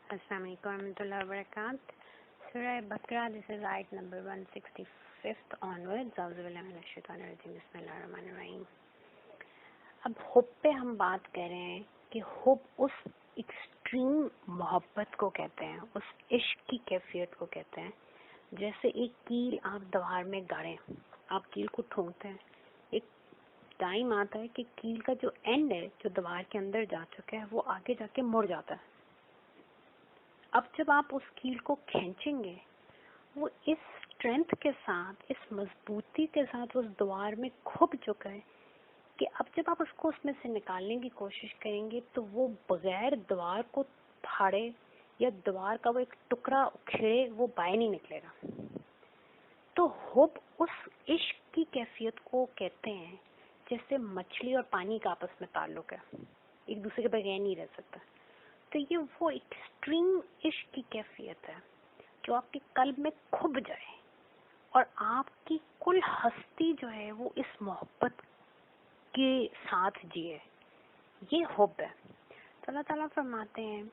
Assalamu alaikum warahmatullahi wabarakatuh. Surah Baqarah, this is ayat number 165th onwards. A'udhu billahi minash shaitanir rajim. Bismillahir rahmanir rahim. اب حب پہ ہم بات کر رہے ہیں کہ حب اس ایکسٹریم محبت کو کہتے ہیں، اس عشق کی کیفیت کو کہتے ہیں. جیسے ایک کیل آپ دیوار میں گاڑیں، آپ کیل کو ٹھونکتے ہیں، ایک ٹائم آتا ہے کہ کیل کا جو اینڈ ہے جو دیوار کے اندر جا چکا ہے وہ آگے جا کے مڑ جاتا ہے. اب جب آپ اس کیل کو کھینچیں گے وہ اس اسٹرینتھ کے ساتھ، اس مضبوطی کے ساتھ اس دیوار میں کھپ چکا ہے کہ اب جب آپ اس میں سے نکالنے کی کوشش کریں گے تو وہ بغیر دیوار کو پھاڑے یا دیوار کا وہ ایک ٹکڑا اکھیڑے وہ باہر نہیں نکلے گا. تو حب اس عشق کی کیفیت کو کہتے ہیں جیسے مچھلی اور پانی کا آپس میں تعلق ہے، ایک دوسرے کے بغیر نہیں رہ سکتا. تو یہ وہ ایکسٹریم عشق کی کیفیت ہے جو آپ کے قلب میں کھب جائے اور آپ کی کل ہستی جو ہے وہ اس محبت کے ساتھ جیے. یہ حب ہے. تو اللہ تعالیٰ فرماتے ہیں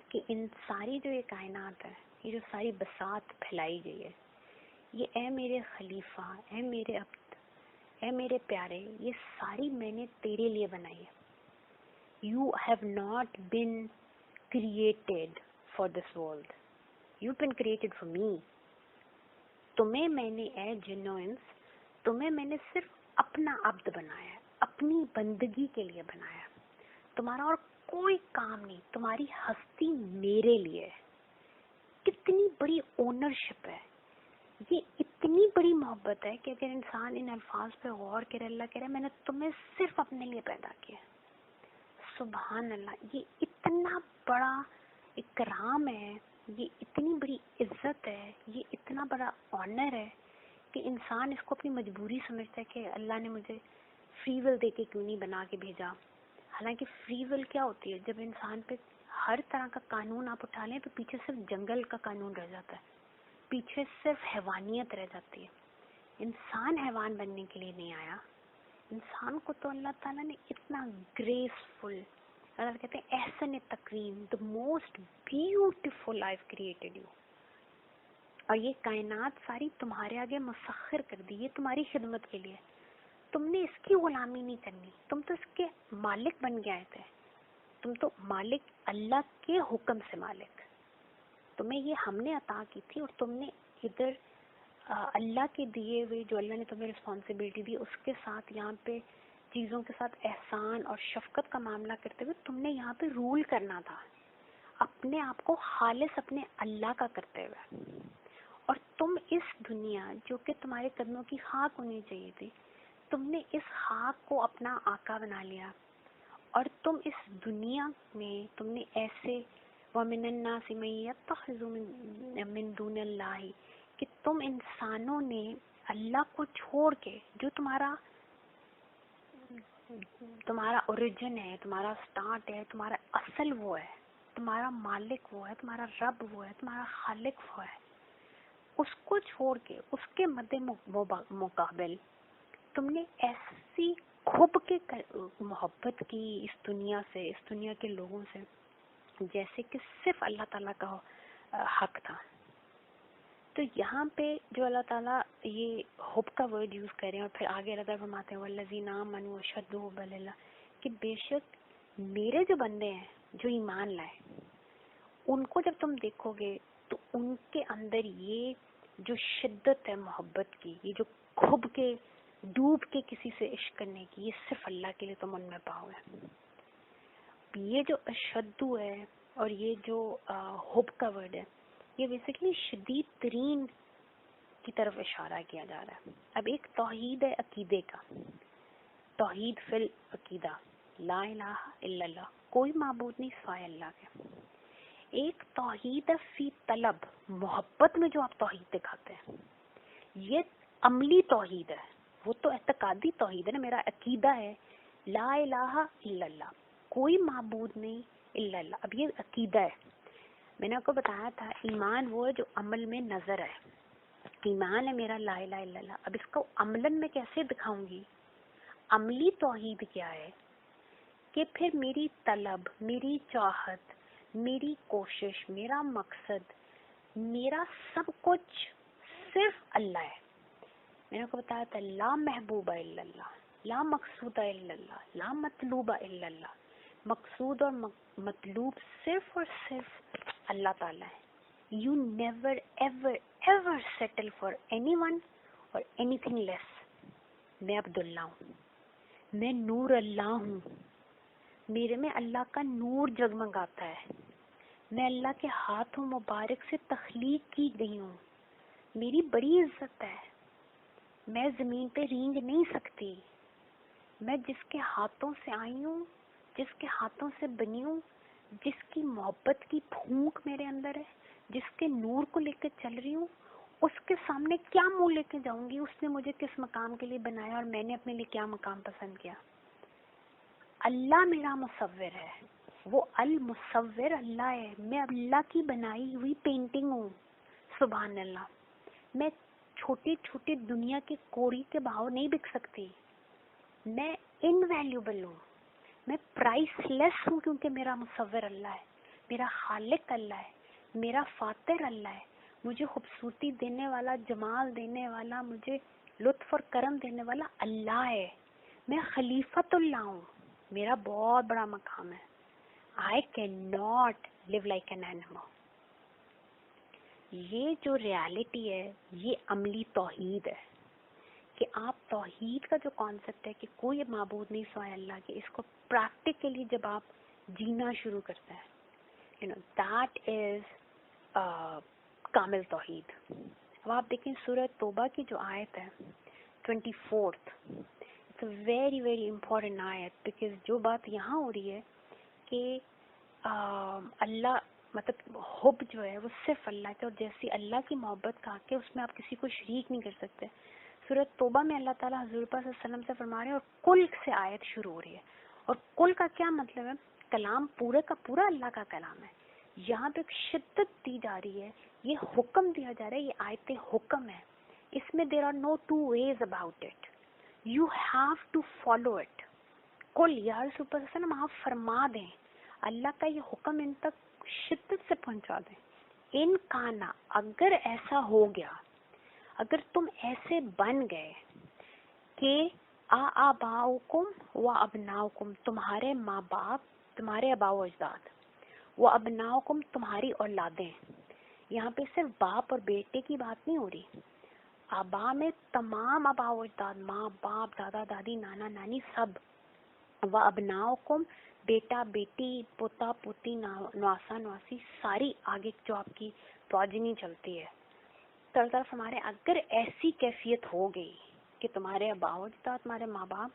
کہ ان ساری جو یہ کائنات ہے، یہ جو ساری بساط پھیلائی گئی ہے، یہ اے میرے خلیفہ، اے میرے عبد، اے میرے پیارے، یہ ساری میں نے تیرے لیے بنائی ہے. You have not been created for this world. You've been created for me. تمہیں میں نے اے جنو انس، تمہیں میں نے صرف اپنا عبد بنایا ہے، اپنی بندگی کے لیے بنایا ہے. تمہارا اور کوئی کام نہیں، تمہاری ہستی میرے لیے ہے. کتنی بڑی اونرشپ ہے، یہ اتنی بڑی محبت ہے کہ اگر انسان ان الفاظ پہ غور کرے، اللہ کہہ رہا ہے میں نے تمہیں صرف اپنے لیے پیدا کیا. سبحان اللہ، یہ اتنا بڑا اکرام ہے، یہ اتنی بڑی عزت ہے، یہ اتنا بڑا آنر ہے کہ انسان اس کو اپنی مجبوری سمجھتا ہے کہ اللہ نے مجھے فری ول دے کے کیوں نہیں بنا کے بھیجا. حالانکہ فری ول کیا ہوتی ہے؟ جب انسان پہ ہر طرح کا قانون آپ اٹھا لیں تو پیچھے صرف جنگل کا قانون رہ جاتا ہے، پیچھے صرف حیوانیت رہ جاتی ہے. انسان حیوان بننے کے لیے نہیں آیا. انسان کو تو اللہ تعالیٰ نے اتنا گریسفل، اللہ کہتے ہیں احسن تکریم، the most beautiful I've created you. اور یہ کائنات ساری تمہارے آگے مسخر کر دی، یہ تمہاری خدمت کے لیے. تم نے اس کی غلامی نہیں کرنی، تم تو اس کے مالک بن کے آئے تھے. تم تو مالک، اللہ کے حکم سے مالک. تمہیں یہ ہم نے عطا کی تھی اور تم نے ادھر اللہ کے دیے ہوئے جو اللہ نے تمہیں رسپانسبلٹی دی اس کے ساتھ یہاں پہ چیزوں کے ساتھ احسان اور شفقت کا معاملہ کرتے ہوئے تم نے یہاں پہ رول کرنا تھا، اپنے آپ کو خالص اپنے اللہ کا کرتے ہوئے. اور تم اس دنیا جو کہ تمہارے قدموں کی خاک ہونی چاہیے تھی، تم نے اس خاک کو اپنا آقا بنا لیا. اور تم اس دنیا میں تم نے ایسے وَمِنَ النَّاسِ مَن يَتَّخِذُ مِن دُونِ اللَّهِ کہ تم انسانوں نے اللہ کو چھوڑ کے جو تمہارا اوریجن ہے، تمہارا سٹارٹ ہے، تمہارا اصل وہ ہے، تمہارا مالک وہ ہے، تمہارا رب وہ ہے، تمہارا خالق وہ ہے، اس کو چھوڑ کے اس کے مد مقابل تم نے ایسی کھب کے محبت کی اس دنیا سے، اس دنیا کے لوگوں سے، جیسے کہ صرف اللہ تعالیٰ کا حق تھا. تو یہاں پہ جو اللہ تعالیٰ یہ حب کا ورڈ یوز کریں اور پھر آگے اللہ تعالیٰ فرماتے ہیں وَالَّذِينَ آمَنُوا أَشَدُّ حُبًّا لِلَّهِ کہ بے شک میرے جو بندے ہیں جو ایمان لائے، ان کو جب تم دیکھو گے تو ان کے اندر یہ جو شدت ہے محبت کی، یہ جو کھب کے ڈوب کے کسی سے عشق کرنے کی، یہ صرف اللہ کے لیے تم ان میں پاؤ گے. یہ جو اشدو ہے اور یہ جو حب کا ورڈ ہے، یہ بیسیکلی شدید ترین کی طرف اشارہ کیا جا رہا ہے. اب ایک توحید ہے عقیدے کا، توحید فی العقیدہ، لا الہ الا اللہ، کوئی معبود نہیں سوائے اللہ کے. ایک توحید ہے فی طلب، محبت میں جو آپ توحید دکھاتے ہیں، یہ عملی توحید ہے. وہ تو اعتقادی توحید ہے نا، میرا عقیدہ ہے لا الہ الا اللہ، کوئی معبود نہیں الا اللہ. اب یہ عقیدہ ہے. میں نے آپ کو بتایا تھا ایمان وہ ہے جو عمل میں نظر ہے. ایمان ہے میرا لا الہ الا اللہ. اب اس کو عملاً میں کیسے دکھاؤں گی؟ عملی توحید کیا ہے کہ پھر میری طلب، میری چاہت، میری کوشش, میرا مقصد, میرا سب کچھ صرف اللہ ہے. میں نے کو بتایا تھا لا محبوب الا اللہ, لا مقصود الا اللہ, لا مطلوب الا اللہ. مقصود اور مطلوب صرف اور صرف اللہ تعالیٰ ہے. You never ever ever settle for anyone or anything less. میں عبداللہ ہوں, میں نور اللہ ہوں, میرے میں اللہ کا نور جگمگاتا ہے, میں اللہ کے ہاتھوں مبارک سے تخلیق کی گئی ہوں, میری بڑی عزت ہے, میں زمین پہ رینگ نہیں سکتی, میں جس کے ہاتھوں سے آئی ہوں, جس کے ہاتھوں سے بنی ہوں, جس کی محبت کی پھونک میرے اندر ہے, جس کے نور کو لے کے چل رہی ہوں, اس کے سامنے کیا منہ لے کے جاؤں گی؟ اس نے مجھے کس مقام کے لیے بنایا اور میں نے اپنے لیے کیا مقام پسند کیا؟ اللہ میرا مصور ہے, وہ المصور اللہ ہے, میں اللہ کی بنائی ہوئی پینٹنگ ہوں. سبحان اللہ. میں چھوٹی چھوٹی دنیا کی کوڑی کے بھاؤ نہیں بک سکتی, میں انویلیوبل ہوں, میں پرائس لیس ہوں, کیونکہ میرا مصور اللہ ہے, میرا خالق اللہ ہے, میرا فاتر اللہ ہے, مجھے خوبصورتی دینے والا, جمال دینے والا, مجھے لطف اور کرم دینے والا اللہ ہے. میں خلیفۃ اللہ ہوں, میرا بہت بڑا مقام ہے. I cannot live like an animal. یہ جو ریالٹی ہے یہ عملی توحید ہے, کہ آپ توحید کا جو کانسیپٹ ہے کہ کوئی معبود نہیں سوائے اللہ کے, اس کو پریکٹیکلی جب آپ جینا شروع کرتے ہیں, that is کامل توحید. اب آپ دیکھیں سورہ توبہ کی جو آیت ہے 24th, it's a very very important آیت, because جو بات یہاں ہو رہی ہے کہ اللہ مطلب حب جو ہے وہ صرف اللہ کے, اور جیسی اللہ کی محبت کا کہ اس میں آپ کسی کو شریک نہیں کر سکتے. سورۃ توبہ میں اللہ تعالیٰ حضور پاک صلی اللہ علیہ وسلم سے فرما رہے ہیں, اور کل سے آیت شروع ہو رہی ہے. اور کل کا کیا مطلب ہے؟ کلام پورے کا پورا اللہ کا کلام ہے. یہاں پہ ایک شدت دی جا رہی ہے, یہ حکم دیا جا رہا ہے, یہ آیت حکم ہے, اس میں there are no two ways about it, you have to follow it. کل یا رسول اللہ صلی اللہ علیہ وسلم آپ فرما دیں, اللہ کا یہ حکم ان تک شدت سے پہنچا دیں. ان کانا, اگر ایسا ہو گیا, اگر تم ایسے بن گئے کہ آباؤکم و ابناؤکم, تمہارے ماں باپ, تمہارے آباء و اجداد, و ابناؤکم, تمہاری اولادیں. یہاں پہ صرف باپ اور بیٹے کی بات نہیں ہو رہی, آبا میں تمام آباء و اجداد, ماں باپ, دادا دادی, نانا نانی, سب. و ابناؤکم, بیٹا بیٹی, پوتا پوتی, نواسا نواسی, ساری آگے جو آپ کی پروجنی چلتی ہے. تو اللہ تعالیٰ ہمارے اگر ایسی کیفیت ہو گئی کہ تمہارے آباء و اجداد, تمہارے ماں باپ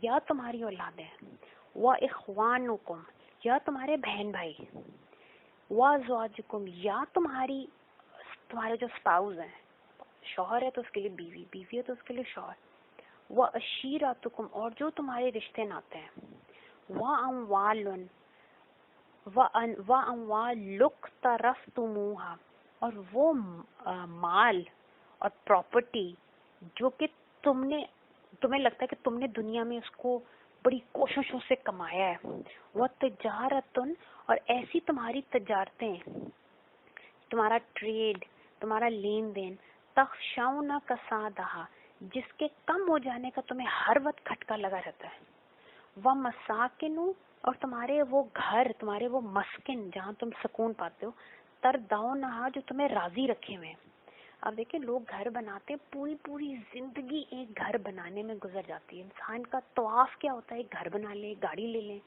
یا تمہاری اولادیں, و اخوانکم, یا تمہارے بہن بھائی, و ازواجکم, یا تمہارے جو اسپاؤز ہیں, شوہر ہے تو اس کے لیے بیوی, بیوی ہے تو اس کے لیے شوہر, و عشیرتکم, اور جو تمہارے رشتے ناتے ہیں, و اموال اقترفتموہا, اور وہ مال اور پراپرٹی جو کہ تمہیں لگتا ہے کہ تم نے دنیا میں اس کو بڑی کوششوں سے کمایا ہے, وہ تجارتن, اور ایسی تمہاری تجارتیں, تمہارا ٹریڈ, تمہارا لین دین, تخشون کسادہا, جس کے کم ہو جانے کا تمہیں ہر وقت کھٹکا لگا رہتا ہے, وہ مساکن, اور تمہارے وہ گھر, تمہارے وہ مسکن جہاں تم سکون پاتے ہو, تردونہا, جو تمہیں راضی رکھے ہوئے ہیں. اب دیکھیں لوگ گھر بناتے ہیں, پوری زندگی ایک گھر بنانے میں گزر جاتی ہے. انسان کا طواف کیا ہوتا ہے؟ ایک گھر بنا لیں, گاڑی لے لیں,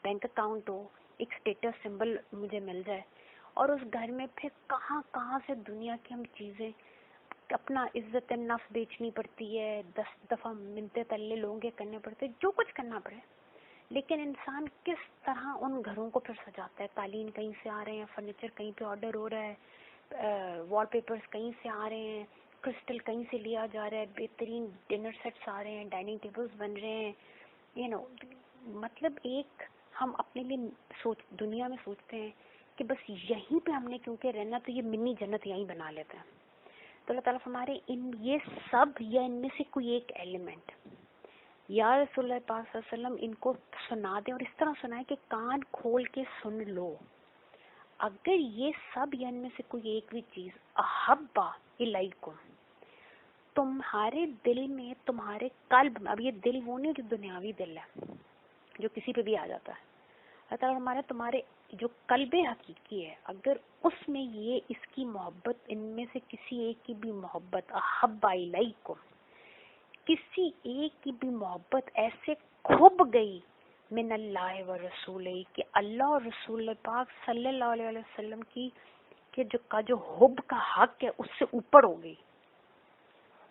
بینک اکاؤنٹ ہو, ایک اسٹیٹس سمبل مجھے مل جائے, اور اس گھر میں پھر کہاں کہاں سے دنیا کی ہم چیزیں, اپنا عزت نفس بیچنی پڑتی ہے, 10 دفعہ منتیں تلے لونگے کرنے پڑتے, جو کچھ کرنا پڑے. لیکن انسان کس طرح ان گھروں کو پھر سجاتا ہے. قالین کہیں سے آ رہے ہیں, فرنیچر کہیں پہ آرڈر ہو رہا ہے, وال پیپرز کہیں سے آ رہے ہیں, کرسٹل کہیں سے لیا جا رہا ہے, بہترین ڈنر سیٹس آ رہے ہیں, ڈائننگ ٹیبلز بن رہے ہیں. مطلب ایک ہم اپنے لیے دنیا میں سوچتے ہیں کہ بس یہیں پہ ہم نے کیونکہ رہنا, تو یہ منی جنت یہیں بنا لیتے ہیں. تو اللہ تعالیٰ ہمارے یہ سب یا ان میں سے کوئی ایک ایلیمنٹ یا رسول اللہ پاک صلی اللہ علیہ وسلم ان کو سنا دیں, اور اس طرح سنائیں کہ کان کھول کے سن لو. اگر یہ سب یا ان میں سے کوئی ایک بھی چیز احبا الیکم تمہارے دل میں، تمہارے قلب میں، اب یہ دل وہ نہیں جو دنیاوی دل ہے جو کسی پہ بھی آ جاتا ہے، اللہ تعالیٰ ہمارے تمہارے جو قلب حقیقی ہے، اگر اس میں یہ اس کی محبت، ان میں سے کسی ایک کی بھی محبت احب الیکم، کسی ایک کی بھی محبت ایسے کھب گئی من اللہ و رسول کہ اللہ اور رسول پاک صلی اللہ علیہ وسلم کی کہ جو حب کا حق ہے اس سے اوپر ہو گئی،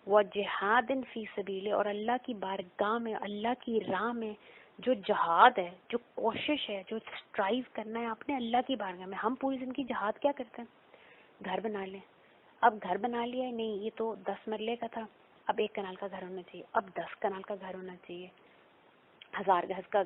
وہ جہاد فی سبیل، اور اللہ کی بارگاہ میں، اللہ کی راہ میں جو جہاد ہے، جو کوشش ہے، جو اسٹرائیو کرنا ہے آپ نے اللہ کی بارگاہ میں. ہم پوری زندگی جہاد کیا کرتے ہیں؟ گھر بنا لیں. اب گھر بنا لیا ہے، نہیں یہ تو 10 مرلے کا تھا، اب 1 کنال کا گھر ہونا چاہیے، اب 10 کنال کا گھر ہونا چاہیے، 1000 گز کا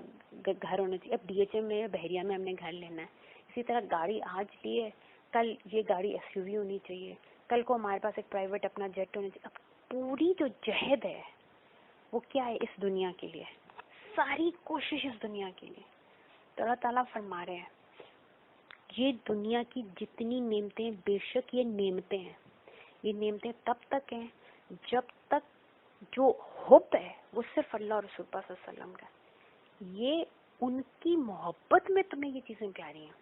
گھر ہونا چاہیے، اب ڈی ایچ ایم میں بحریہ میں ہم نے گھر لینا ہے. اسی طرح گاڑی آج لی ہے، کل یہ گاڑی ایس یو وی ہونی چاہیے، کل کو ہمارے پاس ایک پرائیویٹ اپنا جیٹ ہونا چاہیے. اب پوری جو جہد ہے وہ کیا ہے؟ اس دنیا کے لیے، ساری کوشش اس دنیا کے لیے. تو اللہ تعالیٰ فرما رہے ہیں یہ دنیا کی جتنی نعمتیں، بے شک یہ نعمتیں ہیں، یہ نعمتیں تب تک ہیں جب تک جو حب ہے وہ صرف اللہ اور رسول اللہ صلی اللہ علیہ وسلم کا. یہ ان کی محبت میں تمہیں یہ چیزیں پیاری ہیں،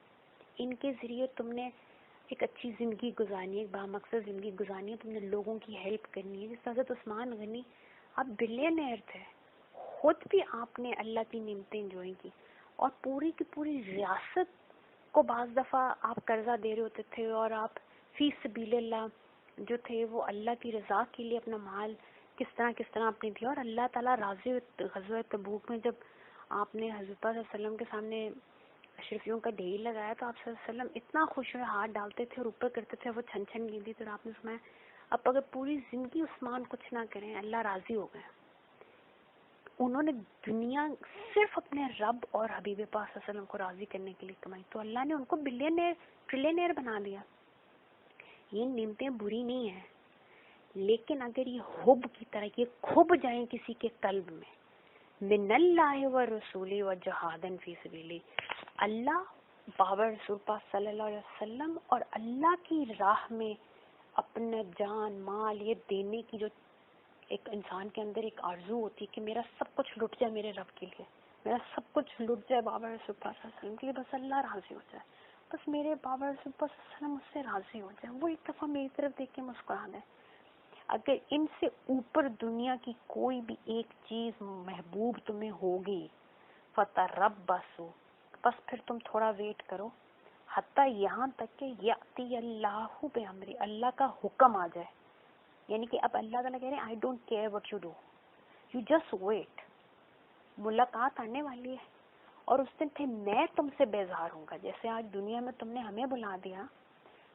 ان کے ذریعے تم نے ایک اچھی زندگی گزارنی ہے، ایک بامقصد زندگی گزارنی ہے، تم نے لوگوں کی ہیلپ کرنی ہے. جس حضرت عثمان غنی آپ بلینئر تھے، خود بھی آپ نے اللہ کی نعمتیں انجوائے کی، اور پوری کی پوری ریاست کو بعض دفعہ آپ قرضہ دے رہے ہوتے تھے، اور آپ فی سبیل اللہ جو تھے وہ اللہ کی رضا کے لیے اپنا مال کس طرح اپنی دیا، اور اللہ تعالیٰ راضی. غزوہ تبوک میں جب آپ نے حضرت صلی اللہ علیہ وسلم کے سامنے اشرفیوں کا ڈھیر لگایا تو آپ صلی اللہ علیہ وسلم اتنا خوش ہوئے، ہاتھ ڈالتے تھے اور اوپر کرتے تھے، وہ چھن چھن گیندی تھی. اور آپ نے فرمایا اب اگر پوری زندگی عثمان کچھ نہ کریں اللہ راضی ہو گئے. انہوں نے دنیا صرف اپنے رب اور حبیب پاک صلی اللہ علیہ وسلم کو راضی کرنے کے لیے کمائی، تو اللہ نے ان کو بلینئر ٹریلینئر بنا دیا. یہ نعمتیں بری نہیں ہیں، لیکن اگر یہ حب کی طرح یہ کھب جائیں کسی کے قلب میں، من اللہ و رسول و جہادن فی سبیلی، اللہ بابر رسول پاک صلی اللہ علیہ وسلم اور اللہ کی راہ میں اپنا جان مال یہ دینے کی جو ایک انسان کے اندر ایک آرزو ہوتی ہے کہ میرا سب کچھ لٹ جائے میرے رب کے لیے، میرا سب کچھ لٹ جائے بابر رسول پاک صلی اللہ علیہ وسلم کے لیے، بس اللہ راضی ہو جائے، بس میرے بابر رسول پاک صلی اللہ علیہ وسلم مجھ سے راضی ہو جائے، وہ ایک دفعہ میری طرف دیکھ کے مسکرا دیں. اگر ان سے اوپر دنیا کی کوئی بھی ایک چیز محبوب تمہیں ہوگی فتربصوا، بس پھر تم تھوڑا ویٹ کرو، حتیٰ یہاں تک کہ یاتی اللہ بامری، اللہ کا حکم آ جائے. یعنی کہ اب اللہ تعالیٰ کہہ رہے ہیں I don't care what you do, you just wait, ملاقات آنے والی ہے، اور اس دن پھر میں تم سے بیزار ہوں گا. جیسے آج دنیا میں تم نے ہمیں بلا دیا،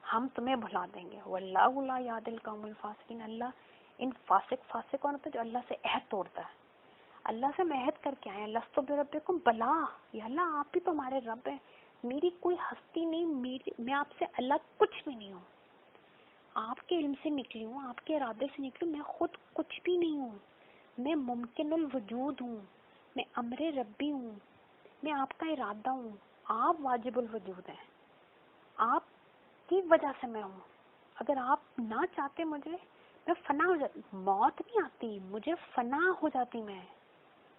ہم تمہیں بھلا دیں گے. واللہ لا یہدی القوم الفاسقین، اللہ ان فاسق کون ہوتا ہے؟ جو اللہ سے عہد توڑتا ہے. اللہ سے میں عہد کر کے آئے، لست بربکم، بلا یا اللہ آپ بھی تو ہمارے رب ہیں، میری کوئی ہستی نہیں، میں آپ سے الگ کچھ بھی نہیں ہوں، آپ کے علم سے نکلی ہوں، آپ کے ارادے سے نکلی ہوں، میں خود کچھ بھی نہیں ہوں، میں ممکن الوجود ہوں، میں امر ربی ہوں، میں آپ کا ارادہ ہوں، آپ واجب الوجود ہیں، آپ کی وجہ سے میں ہوں. اگر آپ نہ چاہتے مجھے، میں فنا ہو جاتی، موت نہیں آتی، مجھے فنا ہو جاتی میں.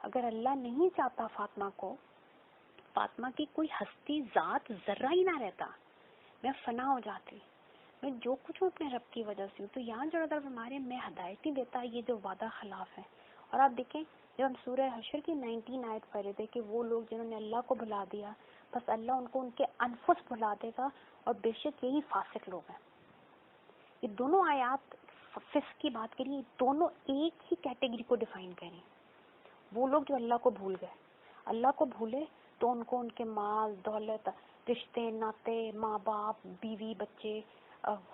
اگر اللہ نہیں چاہتا فاطمہ کو، فاطمہ کی کوئی ہستی ذات ذرہ ہی نہ رہتا، میں فنا ہو جاتی. میں جو کچھ ہوں اپنے رب کی وجہ سے ہوں. تو یہاں جو اللہ ہمارے میں ہدایت نہیں دیتا، یہ جو وعدہ خلاف ہے. اور آپ دیکھیں جب ہم سورہ حشر کی 19 آیت پڑھ رہے تھے کہ وہ لوگ جنہوں نے اللہ کو بھلا دیا، بس اللہ ان کو ان کے انفس بھلا دے گا، اور بے شک یہی فاسق لوگ ہیں. یہ دونوں آیات فسق کی بات کری، دونوں ایک ہی کیٹیگری کو ڈیفائن کریں. وہ لوگ جو اللہ کو بھول گئے، اللہ کو بھولے تو ان کو ان کے مال دولت، رشتے ناتے، ماں باپ، بیوی بچے،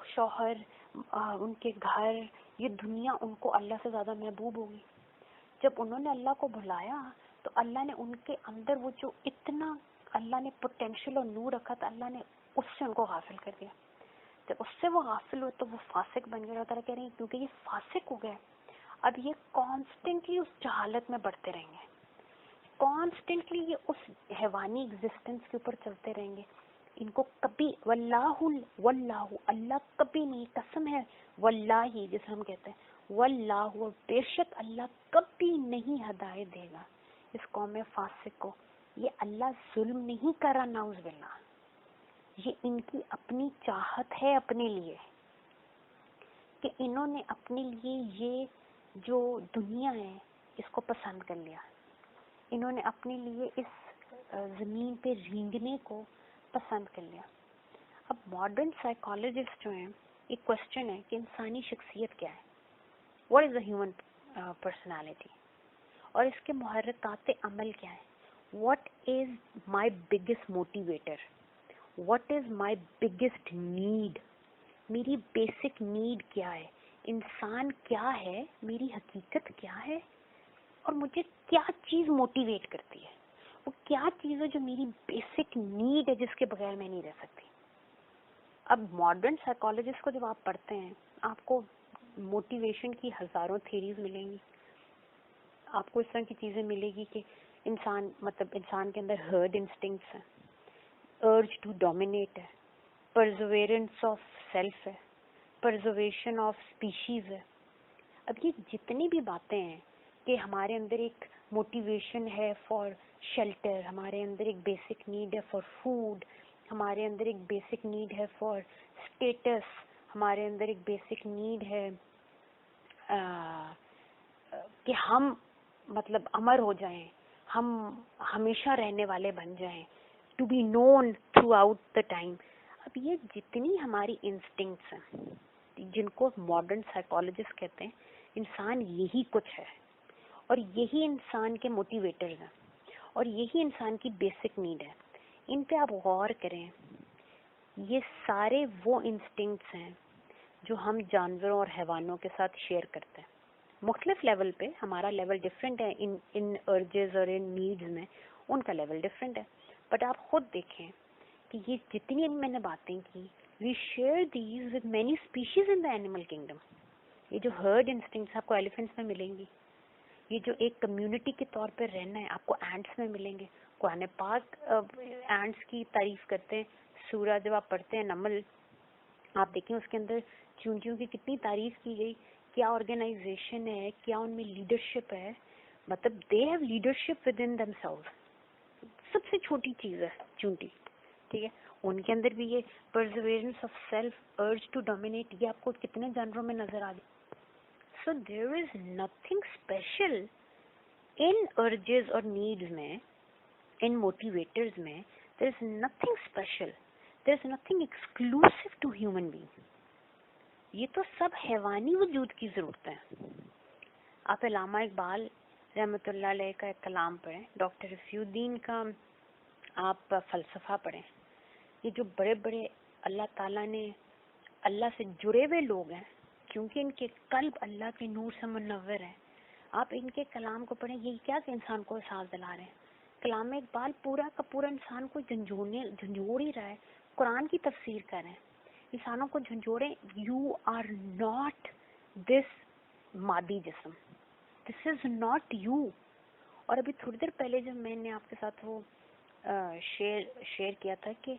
شوہر، ان کے گھر، یہ دنیا ان کو اللہ سے زیادہ محبوب ہوگی. جب انہوں نے اللہ کو بھلایا تو اللہ نے ان کے اندر وہ جو اتنا اللہ نے پوٹینشیل اور نور رکھا تھا، اللہ نے اس سے ان کو غافل کر دیا. جب اس سے وہ غافل ہوئے تو وہ فاسق بن گئے. اللہ تعالیٰ کہہ رہے ہیں کیونکہ یہ فاسق ہو گئے، اب یہ کانسٹنٹلی اس جہالت میں بڑھتے رہیں گے، کانسٹنٹلی یہ اس حیوانی ایگزسٹنس کے اوپر چلتے رہیں گے. ان کو کبھی واللہ اللہ کبھی نہیں، قسم ہے واللہ جسے ہم کہتے ہیں، واللہ بے شک اللہ کبھی نہیں ہدایت دے گا اس قوم فاسق کو. یہ اللہ ظلم نہیں کر رہا، نعوذ باللہ، یہ ان کی اپنی چاہت ہے اپنے لیے کہ انہوں نے اپنے لیے یہ جو دنیا ہے اس کو پسند کر لیا، انہوں نے اپنے لیے اس زمین پہ رینگنے کو پسند کر لیا. اب ماڈرن سائیکالوجسٹ جو ہیں، ایک کوشچن ہے کہ انسانی شخصیت کیا ہے، what is the human personality, اور اس کے محرکات عمل کیا ہے، what is my biggest motivator, what is my biggest need, میری بیسک نیڈ کیا ہے، انسان کیا ہے، میری حقیقت کیا ہے، اور مجھے کیا چیز موٹیویٹ کرتی ہے، وہ کیا چیز ہے جو میری بیسک نیڈ ہے جس کے بغیر میں نہیں رہ سکتی. اب ماڈرن سائیکالوجسٹ کو جب آپ پڑھتے ہیں آپ کو موٹیویشن کی ہزاروں تھیریز ملیں گی، آپ کو اس طرح کی چیزیں ملے گی کہ انسان کے اندر ہرڈ انسٹنکٹس ہیں، ارج ٹو ڈومینیٹ ہے، پرزویرنس آف سیلف ہے، پرزرویشن آف اسپیشیز ہے. اب یہ جتنی بھی باتیں ہیں کہ ہمارے اندر ایک موٹیویشن ہے فار شیلٹر، ہمارے اندر ایک بیسک نیڈ ہے فار فوڈ، ہمارے اندر ایک بیسک نیڈ ہے فار اسٹیٹس، ہمارے اندر ایک بیسک نیڈ ہے کہ ہم امر ہو جائیں، ہم ہمیشہ رہنے والے بن جائیں، to be known throughout the time. اب یہ جتنی ہماری انسٹنکٹس ہیں جن کو ماڈرن سائیکالوجسٹ کہتے ہیں، انسان یہی کچھ ہے اور یہی انسان کے موٹیویٹرز ہیں اور یہی انسان کی بیسک نیڈ ہے. ان پہ آپ غور کریں، یہ سارے وہ انسٹنکٹس ہیں جو ہم جانوروں اور حیوانوں کے ساتھ شیئر کرتے ہیں. مختلف لیول پہ ہمارا لیول ڈفرینٹ ہے، ان ارجز اور ان نیڈز میں ان کا لیول ڈفرینٹ ہے. بٹ آپ خود دیکھیں کہ یہ جتنی میں نے باتیں کی، we share these with many species in the animal kingdom. یہ جو ہرڈ انسٹنکٹس آپ کو ایلیفینٹس میں ملیں گی، یہ جو ایک کمیونٹی کے طور پہ رہنا ہے آپ کو اینٹس میں ملیں گے. قرآن پاک اینٹس کی تعریف کرتے ہیں، سورہ جب آپ پڑھتے ہیں نمل، آپ دیکھیں اس کے اندر چونٹیوں کی کتنی تعریف کی گئی، کیا آرگنائزیشن ہے، کیا ان میں لیڈرشپ ہے، they have leadership within themselves. سب سے چھوٹی چیز ہے چونٹی، ٹھیک ہے، ان کے اندر بھی یہ perseverance of self, urge to dominate, یہ آپ کو کتنے جانوروں میں نظر آ جائے. So there is nothing special ان ارجز اور نیڈز میں، ان موٹیویٹرز میں. There is nothing special, there is nothing exclusive to human being. یہ تو سب حیوانی وجود کی ضرورت ہے. آپ علامہ اقبال رحمۃ اللہ علیہ کا ایک کلام پڑھیں، ڈاکٹر رفیع الدین کا آپ فلسفہ پڑھیں. یہ جو بڑے بڑے اللہ تعالیٰ نے اللہ سے جڑے ہوئے لوگ ہیں، کیونکہ ان کے قلب اللہ کے نور سے منور ہے، آپ ان کے کلام کو پڑھیں. یہ کیا کہ انسان کو احساس دلا رہے ہیں. کلام اقبال پورا کا پورا انسان کو جھنجھوڑ ہی رہا ہے، قرآن کی تفسیر کر رہے ہیں، انسانوں کو جھنجھوڑیں. یو آر ناٹ دس مادی جسم، دس از ناٹ یو. اور ابھی تھوڑی دیر پہلے جب میں نے آپ کے ساتھ وہ شیئر کیا تھا کہ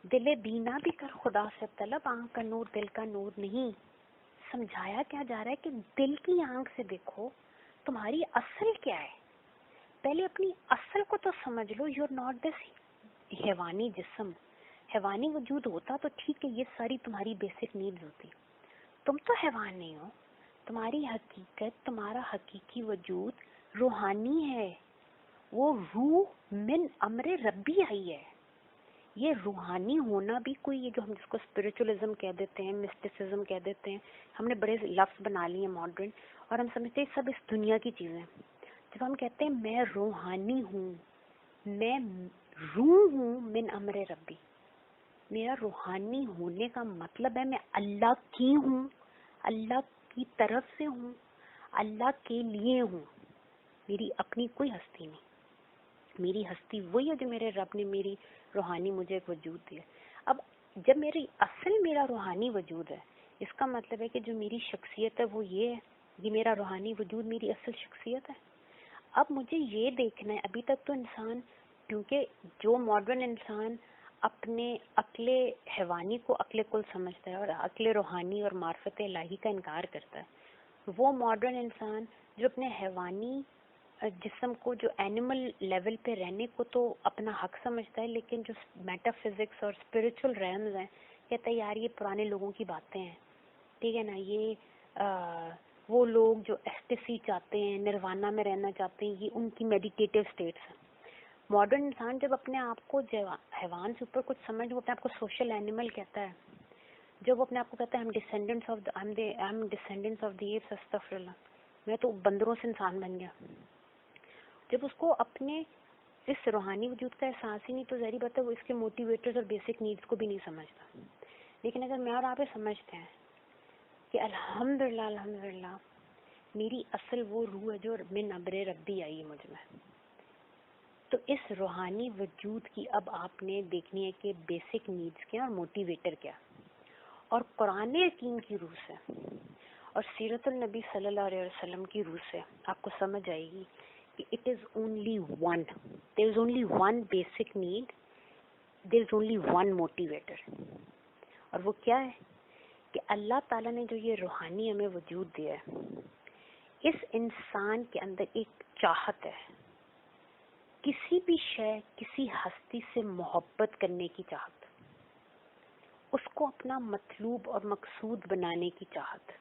دل بینا بھی کر خدا سے طلب، آنکھ کا نور دل کا نور نہیں. سمجھایا کیا جا رہا ہے کہ دل کی آنکھ سے دیکھو تمہاری اصل کیا ہے. پہلے اپنی اصل کو تو سمجھ لو. یو آر ناٹ دس حیوانی جسم. حیوانی وجود ہوتا تو ٹھیک ہے، یہ ساری تمہاری بیسک نیڈز ہوتی. تم تو حیوان نہیں ہو، تمہاری حقیقت، تمہارا حقیقی وجود روحانی ہے. وہ روح من امر ربی آئی ہے. یہ روحانی ہونا بھی کوئی، یہ جو ہم جس کو اسپرچولزم کہہ دیتے ہیں، مسٹسزم کہہ دیتے ہیں، ہم نے بڑے لفظ بنا لیے ہیں ماڈرن، اور ہم سمجھتے ہیں سب اس دنیا کی چیزیں. جب ہم کہتے ہیں میں روحانی ہوں، میں روح ہوں من امر ربی، میرا روحانی ہونے کا مطلب ہے میں اللہ کی ہوں، اللہ کی طرف سے ہوں، اللہ کے لیے ہوں. میری اپنی کوئی ہستی نہیں. میری ہستی وہی ہے جو میرے رب نے میری روحانی مجھے ایک وجود دیا. اب جب میری اصل میرا روحانی وجود ہے، اس کا مطلب ہے کہ جو میری شخصیت ہے وہ یہ ہے، یہ میرا روحانی وجود میری اصل شخصیت ہے. اب مجھے یہ دیکھنا ہے، ابھی تک تو انسان، کیونکہ جو ماڈرن انسان اپنے عقل حیوانی کو عقل کل سمجھتا ہے اور عقل روحانی اور معرفت الہی کا انکار کرتا ہے، وہ ماڈرن انسان جو اپنے حیوانی جسم کو، جو اینیمل لیول پہ رہنے کو تو اپنا حق سمجھتا ہے، لیکن جو میٹا فزکس اور اسپریچول ریمز ہیں، کہتا ہے یار یہ پرانے لوگوں کی باتیں ہیں، ٹھیک ہے نا، یہ وہ لوگ جو ایسٹیسی چاہتے ہیں، نروانہ میں رہنا چاہتے ہیں، یہ ان کی میڈیٹیٹیو اسٹیٹس ہیں۔ ماڈرن انسان جب اپنے آپ کو حیوان سے اوپر کچھ سمجھ، وہ اپنے آپ کو سوشل اینیمل کہتا ہے، جب وہ اپنے آپ کو کہتا ہے I'm descendants of the apes، استغفر اللہ، میں تو بندروں سے انسان بن گیا، جب اس کو اپنے اس روحانی وجود کا احساس ہی نہیں تو ظاہری بات ہے وہ اس کے موٹیویٹرز اور بیسک نیڈس کو بھی نہیں سمجھتا۔ لیکن اگر میں اور آپ سمجھتے ہیں کہ الحمدللہ میری اصل وہ روح ہے جو من ابر ربی آئی ہے مجھ میں، تو اس روحانی وجود کی اب آپ نے دیکھنی ہے کہ بیسک نیڈس کیا اور موٹیویٹر کیا، اور قرآن حکیم کی روح سے اور سیرت النبی صلی اللہ علیہ وسلم کی روح سے آپ کو سمجھ آئے گی کہ it is only one, there is only one basic need, there is only one motivator، اور وہ کیا ہے کہ اللہ تعالیٰ نے جو یہ روحانی ہمیں وجود دیا ہے، اس انسان کے اندر ایک چاہت ہے، کسی بھی شے، کسی ہستی سے محبت کرنے کی چاہت، اس کو اپنا مطلوب اور مقصود بنانے کی چاہت،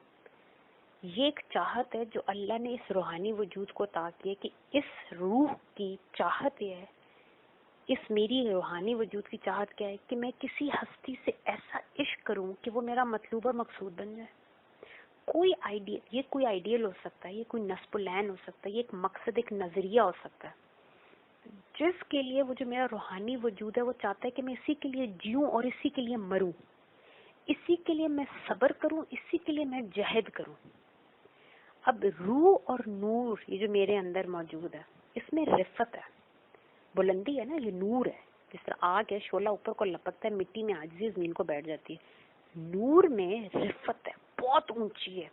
یہ ایک چاہت ہے جو اللہ نے اس روحانی وجود کو عطا کی ہے کہ اس روح کی چاہت یہ ہے، اس میری روحانی وجود کی چاہت کیا ہے کہ میں کسی ہستی سے ایسا عشق کروں کہ وہ میرا مطلوب اور مقصود بن جائے۔ یہ کوئی آئیڈیل ہو سکتا ہے، یہ کوئی نصب العین ہو سکتا ہے، یہ ایک مقصد، ایک نظریہ ہو سکتا ہے، جس کے لیے وہ جو میرا روحانی وجود ہے وہ چاہتا ہے کہ میں اسی کے لیے جیوں اور اسی کے لیے مروں، اسی کے لیے میں صبر کروں، اسی کے لیے میں جہد کروں۔ اب روح اور نور یہ جو میرے اندر موجود ہے، اس میں رفت ہے، بلندی ہے نا، یہ نور ہے، جس طرح آگ ہے، شعلہ اوپر کو لپکتا ہے، مٹی میں عاجزی زمین کو بیٹھ جاتی ہے، نور میں رفت ہے، بہت اونچی ہے۔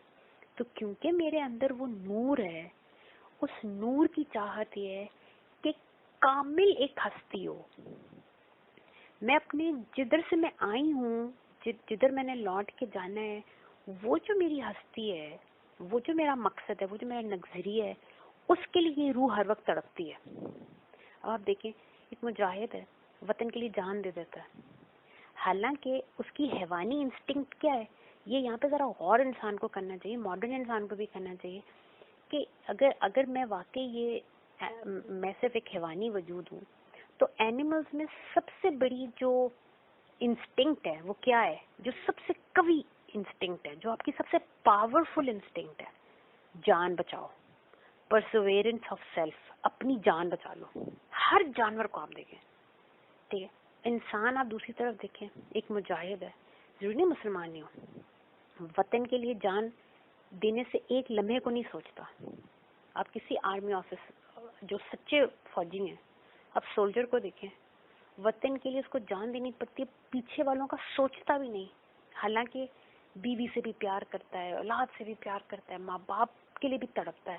تو کیونکہ میرے اندر وہ نور ہے، اس نور کی چاہت یہ ہے کہ کامل ایک ہستی ہو، میں اپنے جدھر سے میں آئی ہوں، جدھر میں نے لوٹ کے جانا ہے، وہ جو میری ہستی ہے، وہ جو میرا مقصد ہے، وہ جو میرا نظریہ ہے، اس کے لیے یہ روح ہر وقت تڑپتی ہے۔ اب آپ دیکھیں ایک مجاہد ہے، وطن کے لیے جان دے دیتا ہے، حالانکہ اس کی حیوانی انسٹنکٹ کیا ہے، یہ یہاں پہ ذرا غور انسان کو کرنا چاہیے، ماڈرن انسان کو بھی کرنا چاہیے کہ اگر میں واقعی میں صرف ایک حیوانی وجود ہوں تو اینیملز میں سب سے بڑی جو انسٹنکٹ ہے وہ کیا ہے، جو سب سے قوی انسٹنکٹ ہے، جو آپ کی سب سے پاورفل انسٹنکٹ ہے، جان بچاؤ، پرسویرنس آف سیلف، اپنی جان بچا لو۔ ہر جانور کو آپ دیکھیں، ٹھیک ہے، انسان آپ دوسری طرف دیکھیں، ایک مجاہد ہے، ضروری نہیں مسلمان نہیں ہو، وطن کے لیے جان دینے سے ایک لمحے کو نہیں سوچتا۔ آپ کسی آرمی آفیسر جو سچے فوجی ہیں، آپ سولجر کو دیکھیں، وطن کے لیے اس کو جان دینی پڑتی ہے، پیچھے والوں کا سوچتا بھی نہیں، حالانکہ بیوی سے بھی پیار کرتا ہے، اولاد سے بھی پیار کرتا ہے، ماں باپ کے لیے بھی تڑپتا ہے،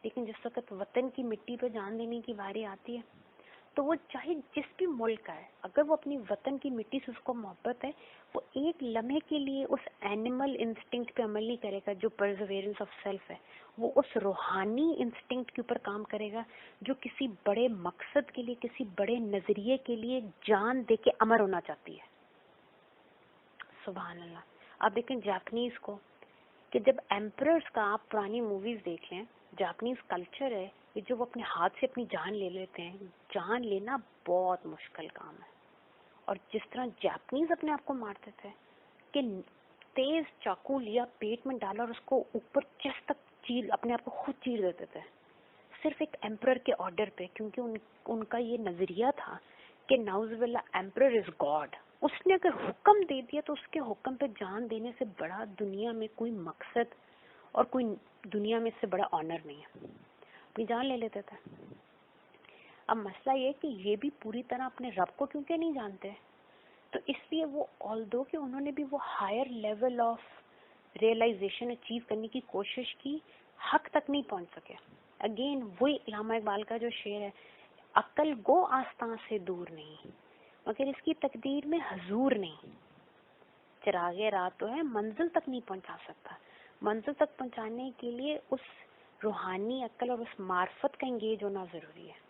لیکن جس وقت وطن کی مٹی پہ جان دینے کی باری آتی ہے تو وہ چاہے جس بھی ملک کا ہے، اگر وہ اپنی وطن کی مٹی سے اس کو محبت ہے، وہ ایک لمحے کے لیے اس اینیمل انسٹنکٹ پہ عمل نہیں کرے گا جو پرزویرنس آف سیلف ہے، وہ اس روحانی انسٹنکٹ کے اوپر کام کرے گا جو کسی بڑے مقصد کے لیے، کسی بڑے نظریے کے لیے جان دے کے امر ہونا چاہتی ہے۔ سبحان اللہ۔ آپ دیکھیں جاپنیز کو، کہ جب ایمپررز کا آپ پرانی موویز دیکھ لیں، جاپنیز کلچر ہے کہ جو وہ اپنے ہاتھ سے اپنی جان لے لیتے ہیں، جان لینا بہت مشکل کام ہے، اور جس طرح جاپنیز اپنے آپ کو مارتے تھے کہ تیز چاقو لیا، پیٹ میں ڈالا اور اس کو اوپر چیسٹ تک اپنے آپ کو خود چیر دیتے تھے، صرف ایک ایمپرر کے آرڈر پہ، کیونکہ ان کا یہ نظریہ تھا کہ نعوذ باللہ ایمپرر از گاڈ، اس نے اگر حکم دے دیا تو اس کے حکم پہ جان دینے سے بڑا دنیا میں کوئی مقصد اور کوئی دنیا میں سے بڑا آنر نہیں ہے، اپنی جان لے لیتے تھے۔ اب مسئلہ یہ کہ یہ بھی پوری طرح اپنے رب کو کیونکہ نہیں جانتے، تو اس لیے وہ آلدو کہ انہوں نے بھی وہ higher level of realisation achieve کرنے کی کوشش کی، حق تک نہیں پہنچ سکے۔ اگین وہی علامہ اقبال کا جو شعر ہے، عقل گو آستاں سے دور نہیں، مگر اس کی تقدیر میں حضور نہیں. چراغ رات تو ہے، منزل تک نہیں پہنچا سکتا. منزل تک پہنچانے کے لیے اس روحانی عقل اور اس معرفت کا انگیج ہونا ضروری ہے.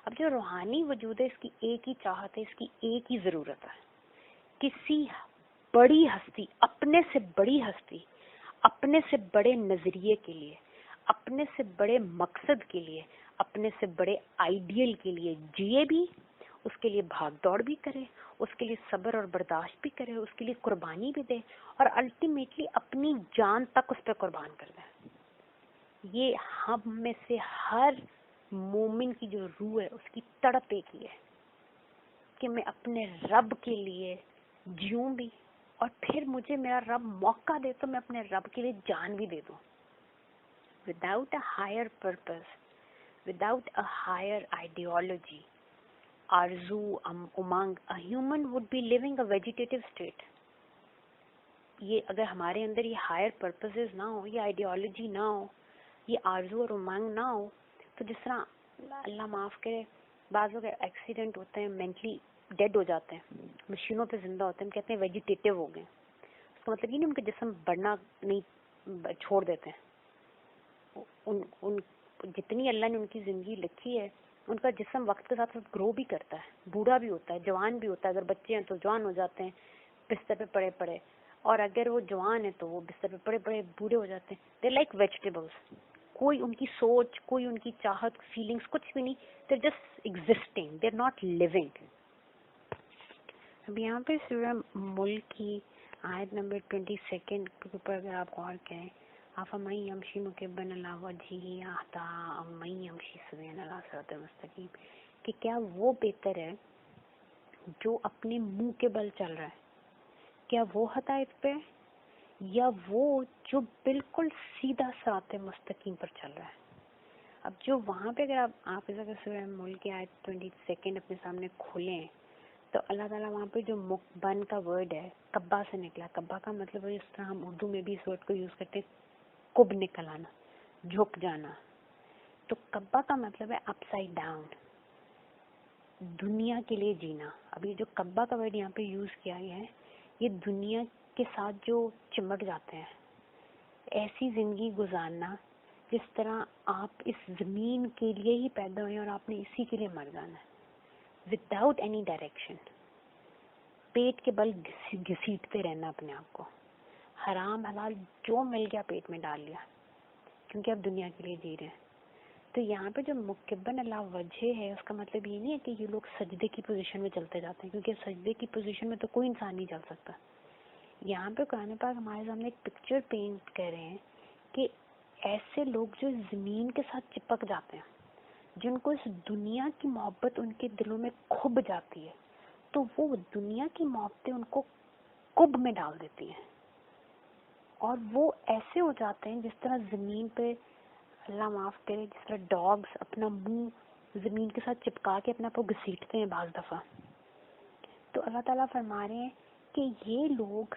اب جو روحانی وجود ہے اس کی ایک ہی چاہت ہے، اس کی ایک ہی ضرورت ہے. کسی بڑی ہستی، اپنے سے بڑی ہستی، اپنے سے بڑے نظریے کے لیے، اپنے سے بڑے مقصد کے لیے، اپنے سے بڑے آئیڈیل کے لیے جیے بھی، اس کے لیے بھاگ دوڑ بھی کرے، اس کے لیے صبر اور برداشت بھی کرے، اس کے لیے قربانی بھی دے اور الٹیمیٹلی اپنی جان تک اس پہ قربان کر دے. یہ ہم میں سے ہر مومن کی جو روح ہے اس کی تڑپ ایک ہی ہے کہ میں اپنے رب کے لیے جیوں بھی اور پھر مجھے میرا رب موقع دے تو میں اپنے رب کے لیے جان بھی دے دوں. Without a higher purpose, without a higher ideology, آرزو امنگ, a human would be living a vegetative state. یہ اگر ہمارے اندر یہ ہائر پرپسز نہ ہو، یہ آئیڈیالوجی نہ ہو، یہ آرزو اور امنگ نہ ہو، تو جس طرح اللہ معاف کرے بعض لوگ ایکسیڈنٹ ہوتے ہیں، مینٹلی ڈیڈ ہو جاتے ہیں، مشینوں پہ زندہ ہوتے ہیں، ہم کہتے ہیں ویجیٹیٹیو ہو گئے. اس کا مطلب یہ نہیں ان کے جسم بڑھنا نہیں چھوڑ دیتے ہیں. ان جتنی اللہ نے ان کی زندگی لکھی ہے ان کا جسم وقت کے ساتھ ساتھ گرو بھی کرتا ہے، بوڑھا بھی ہوتا ہے، جوان بھی ہوتا ہے. اگر بچے ہیں تو جوان ہو جاتے ہیں بستر پہ پڑے پڑے، اور اگر وہ جوان ہے تو وہ بستر پہ پڑے پڑے بوڑھے ہو جاتے ہیں. They like vegetables. کوئی ان کی سوچ، کوئی ان کی چاہت، فیلنگس کچھ بھی نہیں. They just existing, they are not living. اب یہاں پہ سورہ ملک کی آیت نمبر 22 کے اوپر اگر آپ غور کریں، افمن یمشی مکبا علی وجہہ اہدی امن یمشی سویا علی صراط مستقیم، کہ کیا وہ بہتر ہے جو اپنے منہ کے بل چل رہا ہے، کیا وہ ہدایت پہ یا وہ جو بالکل سیدھا صراط مستقیم پر چل رہا ہے. اب جو وہاں پہ اگر آپ اس اگر سورہ ملک کی آیت 22 اپنے سامنے کھولیں تو اللہ تعالیٰ وہاں پہ جو مقبن کا ورڈ ہے کبا سے نکلا. کبا کا مطلب ہے، اس طرح ہم اردو میں بھی اس ورڈ کو یوز کرتے ہیں، کب نکل آنا، جھک جانا. تو کبا کا مطلب ہے اپ سائڈ ڈاؤن، دنیا کے لیے جینا. اب یہ جو کبا کا ورڈ یہاں پہ یوز کیا گیا ہے، یہ دنیا کے ساتھ جو چمٹ جاتے ہیں، ایسی زندگی گزارنا جس طرح آپ اس زمین کے لیے ہی پیدا ہوئے اور آپ نے اسی کے لیے مر جانا ہے. وداؤٹ اینی ڈائریکشن، پیٹ کے بل گھسیٹتے رہنا اپنے آپ کو، حرام حلال جو مل گیا پیٹ میں ڈال لیا کیونکہ آپ دنیا کے لیے جی رہے ہیں. تو یہاں پہ جو مکبن اللہ وجہ ہے اس کا مطلب یہ نہیں ہے کہ یہ لوگ سجدے کی پوزیشن میں چلتے جاتے ہیں، کیونکہ سجدے کی پوزیشن میں تو کوئی انسان نہیں چل سکتا. یہاں پہ قرآن پاک ہمارے سامنے ایک پکچر پینٹ کر رہے ہیں کہ ایسے لوگ جو زمین کے ساتھ چپک جاتے ہیں، جن کو اس دنیا کی محبت ان کے دلوں میں کھب جاتی ہے، تو وہ دنیا کی محبتیں ان کو کب میں ڈال دیتی ہیں اور وہ ایسے ہو جاتے ہیں جس طرح زمین پہ اللہ معاف کرے، جس طرح ڈاگز اپنا منہ زمین کے ساتھ چپکا کے اپنا کو گھسیٹتے ہیں بعض دفعہ. تو اللہ تعالیٰ فرما رہے ہیں کہ یہ لوگ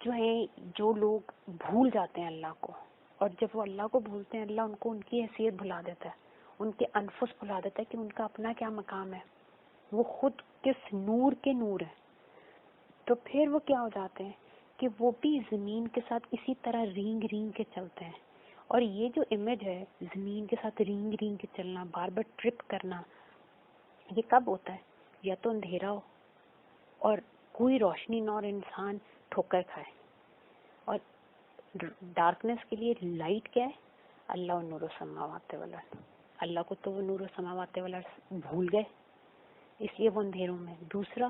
جو ہیں، جو لوگ بھول جاتے ہیں اللہ کو، اور جب وہ اللہ کو بھولتے ہیں اللہ ان کو ان کی حیثیت بھلا دیتا ہے، ان کے انفس بھلا دیتا ہے کہ ان کا اپنا کیا مقام ہے، وہ خود کس نور کے نور ہے. تو پھر وہ کیا ہو جاتے ہیں کہ وہ بھی زمین کے ساتھ اسی طرح رینگ رینگ کے چلتے ہیں. اور یہ جو امیج ہے زمین کے ساتھ رینگ رینگ کے چلنا، بار بار ٹرپ کرنا، یہ کب ہوتا ہے؟ یا تو اندھیرا ہو اور کوئی روشنی نہ اور انسان ٹھوکر کھائے. اور ڈارکنیس کے لیے لائٹ کیا ہے؟ اللہ نور السماوات والارض. اللہ کو تو وہ نور السماوات والارض بھول گئے، اس لیے وہ اندھیروں میں. دوسرا،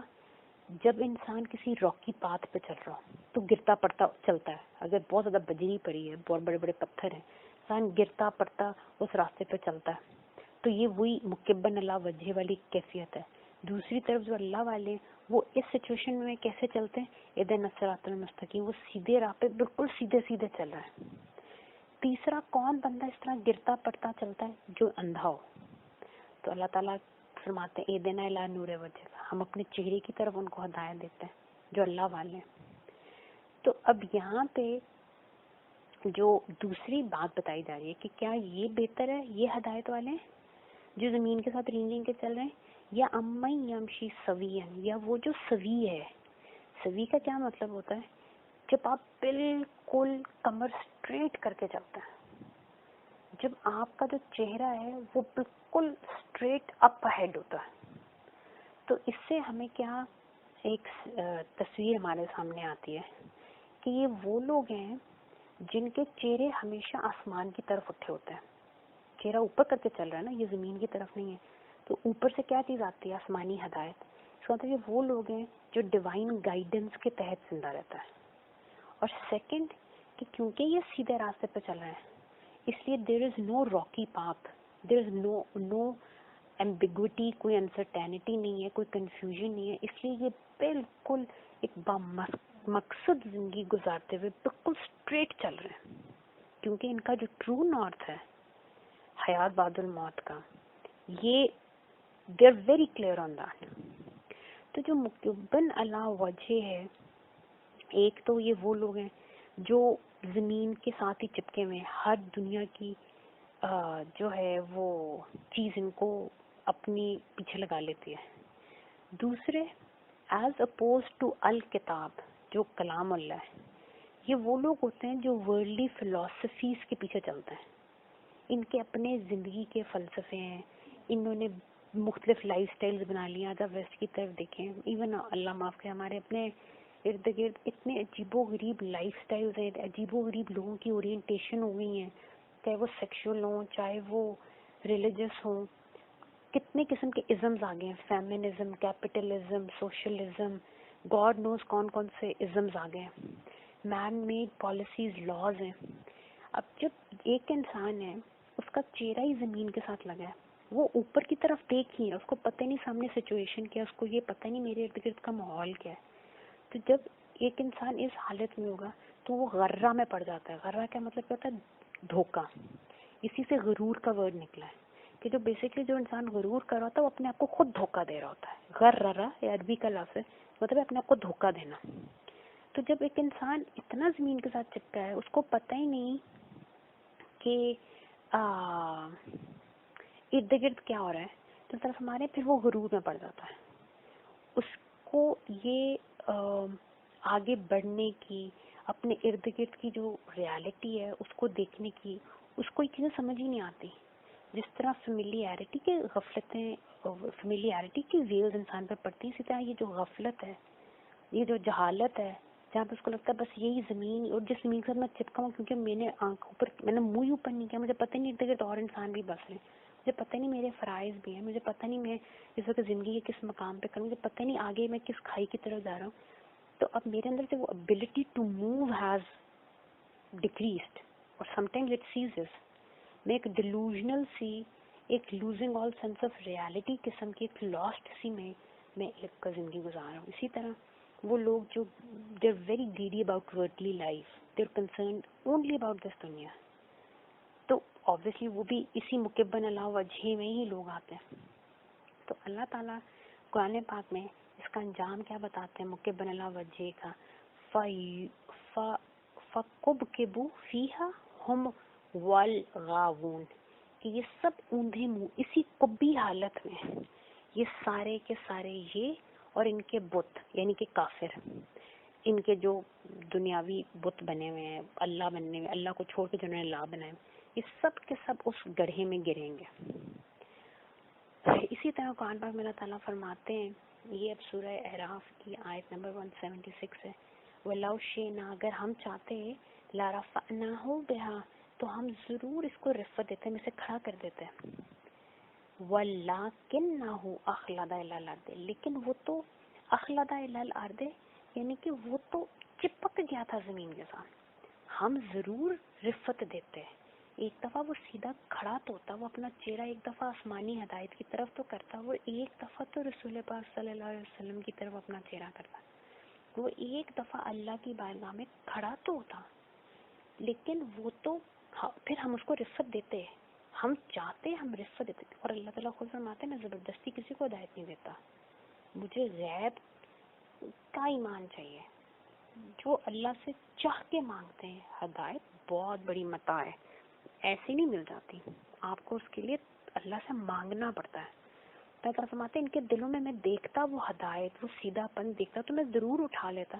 جب انسان کسی راکی پاتھ پہ چل رہا ہو تو گرتا پڑتا چلتا ہے. اگر بہت زیادہ بجری پڑی ہے، بہت بڑے بڑے پتھر ہیں، انسان گرتا پڑتا اس راستے پہ چلتا ہے. تو یہ وہی مکبن اللہ وجہ والی کیفیت ہے. دوسری طرف جو اللہ والے وہ اس سچویشن میں کیسے چلتے ہیں؟ اہدنا الصراط المستقیم، وہ سیدھے راہ پہ بالکل سیدھے سیدھے چل رہا ہے. تیسرا، کون بندہ اس طرح گرتا پڑتا چلتا ہے؟ جو اندھا ہو. تو اللہ تعالیٰ فرماتے ہیں اہدنا الی نور وجہ، ہم اپنے چہرے کی طرف ان کو ہدایت دیتے ہیں جو اللہ والے ہیں. تو اب یہاں پہ جو دوسری بات بتائی جا رہی ہے کہ کیا یہ بہتر ہے، یہ ہدایت والے ہیں جو زمین کے ساتھ رینگ رینگ کے چل رہے ہیں، یا امن یمشی سوین، یا وہ جو سوی ہے. سوی کا کیا مطلب ہوتا ہے؟ جب آپ بالکل کمر اسٹریٹ کر کے چلتے ہیں، جب آپ کا جو چہرہ ہے وہ بالکل اسٹریٹ اپ ہیڈ ہوتا ہے. تو اس سے ہمیں کیا ایک تصویر ہمارے سامنے آتی ہے کہ یہ وہ لوگ ہیں جن کے چہرے ہمیشہ آسمان کی طرف اٹھے ہوتے ہیں. چہرہ اوپر کر کے چل رہا ہے نا، یہ زمین کی طرف نہیں ہے. تو اوپر سے کیا چیز آتی ہے؟ آسمانی ہدایت. اس کا مطلب یہ وہ لوگ ہیں جو ڈیوائن گائیڈنس کے تحت زندہ رہتا ہے. اور سیکنڈ کہ کیونکہ یہ سیدھے راستے پہ چل رہے ہیں، اس لیے دیر از نو راکی پاتھ، دیر از نو ایمبیگوٹی، کوئی انسرٹینٹی نہیں ہے، کوئی کنفیوژن نہیں ہے. اس لیے یہ بالکل ایک مقصد زندگی گزارتے ہوئے بالکل اسٹریٹ چل رہے ہیں، کیونکہ ان کا جو ٹرو نارتھ ہے حیات بعد الموت کا، یہ they are very clear on that. تو جو مکبن علی وجہ ہے، ایک تو یہ وہ لوگ ہیں جو زمین کے ساتھ ہی چپکے ہوئے ہیں، ہر دنیا کی جو ہے وہ چیز ان کو اپنی پیچھے لگا لیتی ہے. دوسرے ایز اپوز ٹو الکتاب جو کلام اللہ ہے، یہ وہ لوگ ہوتے ہیں جو ورلڈلی فلاسفیز کے پیچھے چلتے ہیں. ان کے اپنے زندگی کے فلسفے ہیں، انہوں نے مختلف لائف سٹائلز بنا لی. آج آپ ویسٹ کی طرف دیکھیں، ایون اللہ معاف کرے ہمارے اپنے ارد گرد اتنے عجیب و غریب لائف سٹائلز ہیں، عجیب و غریب لوگوں کی اورینٹیشن ہو گئی ہیں، چاہے وہ سیکشول ہوں چاہے وہ ریلیجس ہوں. کتنے قسم کے ازمز آ گئے ہیں، feminism, capitalism, socialism, God knows کون کون سے ازمز آ گئے ہیں. مین میڈ پالیسیز، لاز ہیں. اب جب ایک انسان ہے اس کا چہرہ ہی زمین کے ساتھ لگا ہے، وہ اوپر کی طرف دیکھ ہی ہے، اس کو پتہ نہیں سامنے سچویشن کیا، اس کو یہ پتہ نہیں میرے ارد گرد کا ماحول کیا ہے. تو جب ایک انسان اس حالت میں ہوگا تو وہ غرہ میں پڑ جاتا ہے. غرہ کیا مطلب کیا ہوتا ہے؟ دھوکہ. اسی سے غرور کا ورڈ نکلا ہے کہ جو بیسکلی جو انسان غرور کر رہا ہوتا ہے وہ اپنے آپ کو خود دھوکہ دے رہا ہوتا ہے. غررہ یا عربی کا لفظ ہے، مطلب اپنے آپ کو دھوکہ دینا. تو جب ایک انسان اتنا زمین کے ساتھ چپکا ہے، اس کو پتہ ہی نہیں کہ ارد گرد کیا ہو رہا ہے، تو طرف ہمارے پھر وہ غرور میں پڑ جاتا ہے. اس کو یہ آگے بڑھنے کی، اپنے ارد گرد کی جو ریالٹی ہے اس کو دیکھنے کی، اس کو یہ چیزیں سمجھ ہی نہیں آتی. جس طرح فیملیئرٹی کے غفلتیں، فیملیئرٹی کی ویلز انسان پر پڑتی ہیں، اسی طرح یہ جو غفلت ہے، یہ جو جہالت ہے، جہاں پہ اس کو لگتا ہے بس یہی زمین، اور جس زمین کے ساتھ میں چپکا ہوں کیونکہ میں نے آنکھوں پر، میں نے منہ اوپر نہیں کیا، مجھے پتہ نہیں ارد گرد اور انسان بھی بس رہے ہیں، مجھے پتہ نہیں میرے فرائض بھی ہیں، مجھے پتہ نہیں میں اس وقت زندگی کے کس مقام پہ کروں، مجھے پتہ نہیں آگے میں کس کھائی کی طرف جا رہا ہوں. تو اب میرے اندر سے وہ ابیلٹی ٹو موو ہیز ڈکریزڈ، اور سم ٹائمز اٹ سیزز. میں ایک ڈیلوژنل سی، ایک losing all sense of reality قسم کی ایک لاسٹ سی میں ایک زندگی گزار رہا ہوں. اسی طرح وہ لوگ جو they are very greedy about worldly life, they are concerned only about this دنیا. تو obviously وہ بھی اسی مکبن علی وجہ میں ہی لوگ آتے ہیں. تو اللہ تعالیٰ قرآن پاک میں اس کا انجام کیا بتاتے ہیں مکبن علی وجہ کا؟ فَكُبْكِبُوا فِيهَا هُمْ وَالْغَاوُونَ، کہ یہ سب اوندھے منہ اسی کبی حالت میں، یہ سارے کے سارے یہ اور ان کے بت یعنی کہ کافر، ان کے جو دنیاوی بت بنے ہوئے ہیں، اللہ بننے ہوئے، اللہ کو چھوڑ کے جنہوں نے اللہ بنائے، یہ سب کے سب اس گڑھے میں گریں گے. اسی طرح قرآن پاک میں اللہ تعالیٰ فرماتے ہیں، یہ اب سورہ اعراف کی آیت نمبر 176 ہے، وَلَوْ شِئْنَا، اگر ہم چاہتے لَرَفَعْنَاهُ بِهَا، تو ہم ضرور اس کو رفعت دیتے ہیں، میں سے کھڑا کر دیتے ہیں. وَلَٰكِنَّهُ أَخْلَدَ إِلَى الْأَرْضِ، لیکن وہ تو أَخْلَدَ إِلَى الْأَرْضِ یعنی کہ وہ تو چپک گیا تھا زمین کے ساتھ. ہم ضرور رفعت دیتے ہیں. ایک دفعہ وہ سیدھا کھڑا تو ہوتا، وہ اپنا چہرہ ایک دفعہ آسمانی ہدایت کی طرف تو کرتا، وہ ایک دفعہ تو رسول پاک صلی اللہ علیہ وسلم کی طرف اپنا چہرہ کرتا، وہ ایک دفعہ اللہ کی بارگاہ میں کھڑا تو ہوتا. لیکن وہ تو پھر ہم اس کو رفعت دیتے، ہم چاہتے ہم رفعت دیتے. اور اللہ تعالیٰ خود فرماتے ہیں میں زبردستی کسی کو ہدایت نہیں دیتا، مجھے غیب کا ایمان چاہیے. جو اللہ سے چاہ کے مانگتے ہیں ہدایت بہت بڑی متاع ہے، ایسی نہیں مل جاتی، آپ کو اس کے لیے اللہ سے مانگنا پڑتا ہے. اللہ تعالیٰ فرماتے ہیں ان کے دلوں میں میں دیکھتا وہ ہدایت، وہ سیدھا پن دیکھتا تو میں ضرور اٹھا لیتا،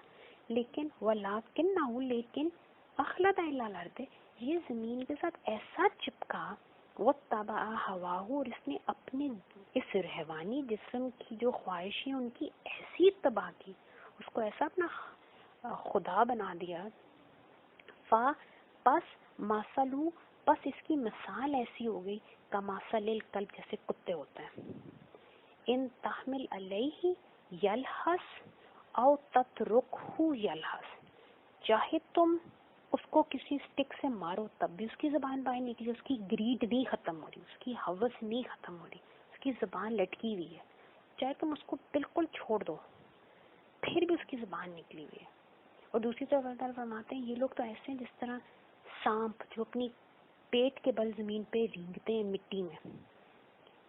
لیکن وَلَٰكِنَّهُ لیکن اخلد الی الارض یہ زمین کے ساتھ ایسا چپکا، وَاتَّبَعَ هَوَاهُ اور اس نے اپنے اس روحانی جسم کی جو خواہشیں ان کی ایسی تباہ کی، اس کو ایسا اپنا خدا بنا دیا، پس ماسلو پس اس کی مثال ایسی ہو گئی کماسل الکلب جیسے کتے ہوتے ہیں، ان تحمل علیہ یلحس او تترکہ یلحس، چاہے تم اس کو کسی سٹک سے مارو تب بھی اس کی زبان باہر نکلی، اس کی گریڈ نہیں ختم ہو رہی، اس کی ہوس نہیں ختم ہو رہی، اس کی زبان لٹکی ہوئی ہے، چاہے تم اس کو بالکل چھوڑ دو پھر بھی اس کی زبان نکلی ہوئی ہے۔ اور دوسری طرف اللہ تعالیٰ فرماتے ہیں یہ لوگ تو ایسے ہیں جس طرح سانپ جو اپنی پیٹ کے بل زمین پہ رینگتے ہیں مٹی میں۔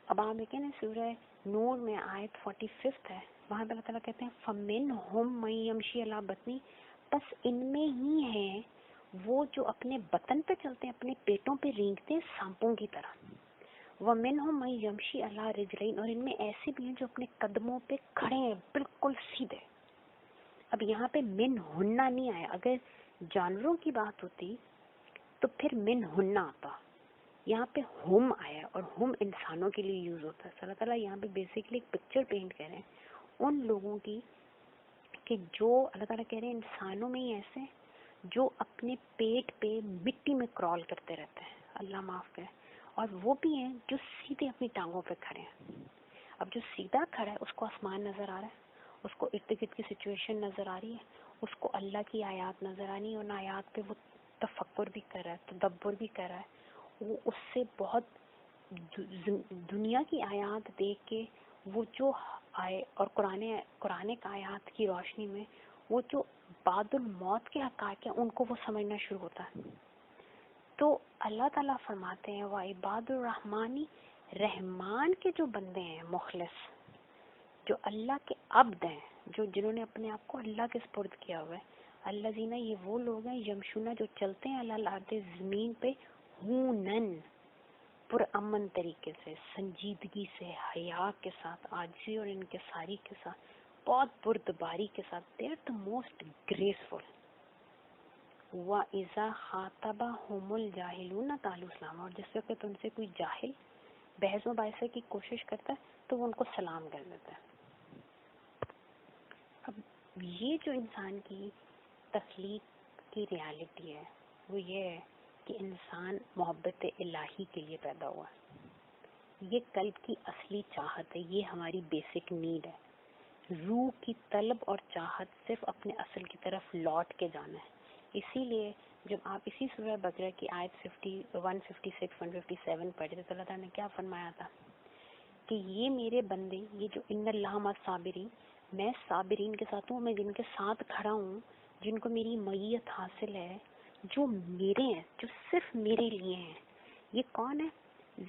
اب آپ دیکھیں نا سورہ نور میں آیت 45 ہے، وہاں پہ اللہ تعالیٰ کہتے ہیں فَمِنْهُمْ مَن يَمْشِي عَلَىٰ بَطْنِهِ، بس ان میں ہی ہیں وہ جو اپنے بطن پہ چلتے ہیں، اپنے پیٹوں پہ رینگتے ہیں سانپوں کی طرح، وَمِنْهُمْ مَن يَمْشِي عَلَىٰ رِجْلَيْنِ اور ان میں ایسے بھی ہیں جو اپنے قدموں پہ کھڑے ہیں بالکل سیدھے۔ اب یہاں پہ من ہننا نہیں آیا، اگر جانوروں کی بات ہوتی تو پھر من ہننا آتا، یہاں پہ ہم آیا اور ہم انسانوں کے لیے یوز ہوتا ہے۔ اللہ تعالیٰ یہاں پہ بیسیکلی ایک پکچر پینٹ کر رہے ہیں ان لوگوں کی کہ جو اللہ تعالیٰ کہہ رہے ہیں انسانوں میں ہی ایسے جو اپنے پیٹ پہ مٹی میں کرال کرتے رہتے ہیں، اللہ معاف کرے، اور وہ بھی ہیں جو سیدھے اپنی ٹانگوں پہ کھڑے ہیں۔ اب جو سیدھا کھڑا ہے اس کو آسمان نظر آ رہا ہے، اس کو ارد گرد کی سچویشن نظر آ رہی ہے، اس کو اللہ کی آیات نظر آ رہی ہے، ان آیات پہ وہ تفکر بھی کر رہا ہے، تدبر بھی کر رہا ہے، وہ اس سے بہت دنیا کی آیات دیکھ کے وہ جو آئے اور قرآن کا آیات کی روشنی میں وہ جو بعد الموت کے حقائق ہیں ان کو وہ سمجھنا شروع ہوتا ہے۔ تو اللہ تعالیٰ فرماتے ہیں وَعِبَادُ الرَّحْمَنِ رحمان کے جو بندے ہیں مخلص، جو اللہ کے عبد ہیں، جنہوں نے اپنے آپ کو اللہ کے سپرد کیا ہوا ہے، اللہ زینہ یہ وہ لوگ ہیں یمشونہ جو چلتے ہیں علی الارض زمین پہ ہونن پرامن طریقے سے، سنجیدگی سے، حیا کے ساتھ، عاجزی اور انکساری کے ساتھ، بہت بردباری کے ساتھ، they are the most graceful۔ وَإِذَا خَاطَبَهُمُ الْجَاهِلُونَ قَالُوا سَلَامًا اور جس وقت ان سے کوئی جاہل بحث مباحثہ کی کوشش کرتا ہے تو وہ ان کو سلام کر دیتا ہے۔ اب یہ جو انسان کی تخلیق کی ریالٹی ہے وہ یہ ہے کہ انسان محبت الہی کے لیے پیدا ہوا ہے، یہ قلب کی اصلی چاہت ہے، یہ ہماری بیسک نیڈ ہے۔ روح کی طلب اور چاہت صرف اپنے اصل کی طرف لوٹ کے جانا ہے۔ اسی لیے جب آپ اسی سورہ بقرہ کی آیت 156 157 پڑھے تو اللہ تعالیٰ نے کیا فرمایا تھا کہ یہ میرے بندے، یہ جو ان اللہ مع الصابرین، میں صابرین کے ساتھ ہوں، میں جن کے ساتھ کھڑا ہوں، جن کو میری معیت حاصل ہے، جو میرے ہیں، جو صرف میرے لیے ہیں۔ یہ کون ہے؟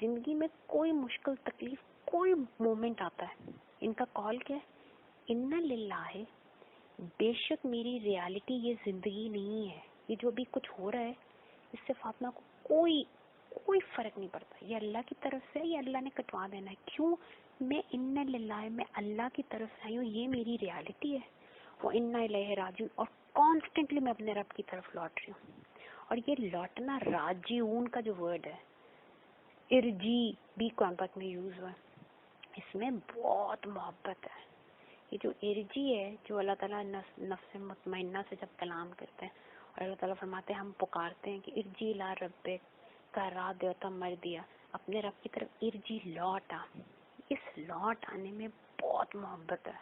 زندگی میں کوئی مشکل تکلیف کوئی مومنٹ آتا ہے، ان کا کال کیا ہے؟ ان للہ، بے شک میری ریالٹی یہ زندگی نہیں ہے، یہ جو بھی کچھ ہو رہا ہے اس سے فاطمہ کو کوئی فرق نہیں پڑتا، یہ اللہ کی طرف سے، یہ اللہ نے کٹوا دینا ہے۔ کیوں؟ میں ان للہ، میں اللہ کی طرف سے آئی ہوں، یہ میری ریالٹی ہے، وہ انا الیہ راجعون، اور کانسٹنٹلی میں اپنے رب کی طرف لوٹ رہی ہوں۔ اور یہ لوٹنا راجعون کا جو ورڈ ہے، ارجی بھی قرآن پاک میں یوز ہوا ہے، اس میں بہت محبت ہے۔ یہ جو ارجی ہے، جو اللہ تعالیٰ نفس مطمئنہ سے جب کلام کرتے ہیں اور اللہ تعالیٰ فرماتے ہیں ہم پکارتے ہیں کہ ارجی الی ربک، کا رات دیتا مر دیا، اپنے رب کی طرف ارجی لوٹ آ، اس لوٹ آنے میں بہت محبت ہے۔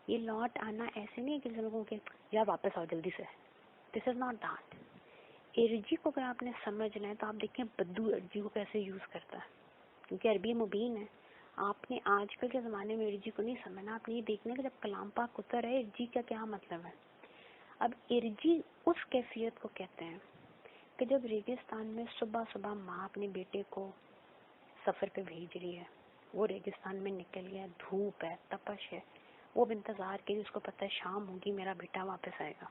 یہ لوٹ آنا ایسے نہیں ہے کہ لوگوں کے یا واپس آؤ جلدی سے، دس از ناٹ دیٹ۔ ارجی کو اگر آپ نے سمجھنا ہے تو آپ دیکھیں بدو ارجی کو کیسے یوز کرتا ہے، کیونکہ عربی مبین ہے۔ آپ نے آج کل کے زمانے میں ارجی کو نہیں سمجھنا، آپ نے یہ دیکھنا کہ جب کلام پاک اتر ہے ارجی کا کیا مطلب ہے۔ اب ارجی اس کیفیت کو کہتے ہیں کہ جب ریگستان میں صبح صبح ماں اپنے بیٹے کو سفر پہ بھیج رہی ہے، وہ ریگستان میں نکل گیا، دھوپ ہے، تپش ہے، وہ انتظار کے اس کو پتہ ہے شام ہوگی میرا بیٹا واپس آئے گا،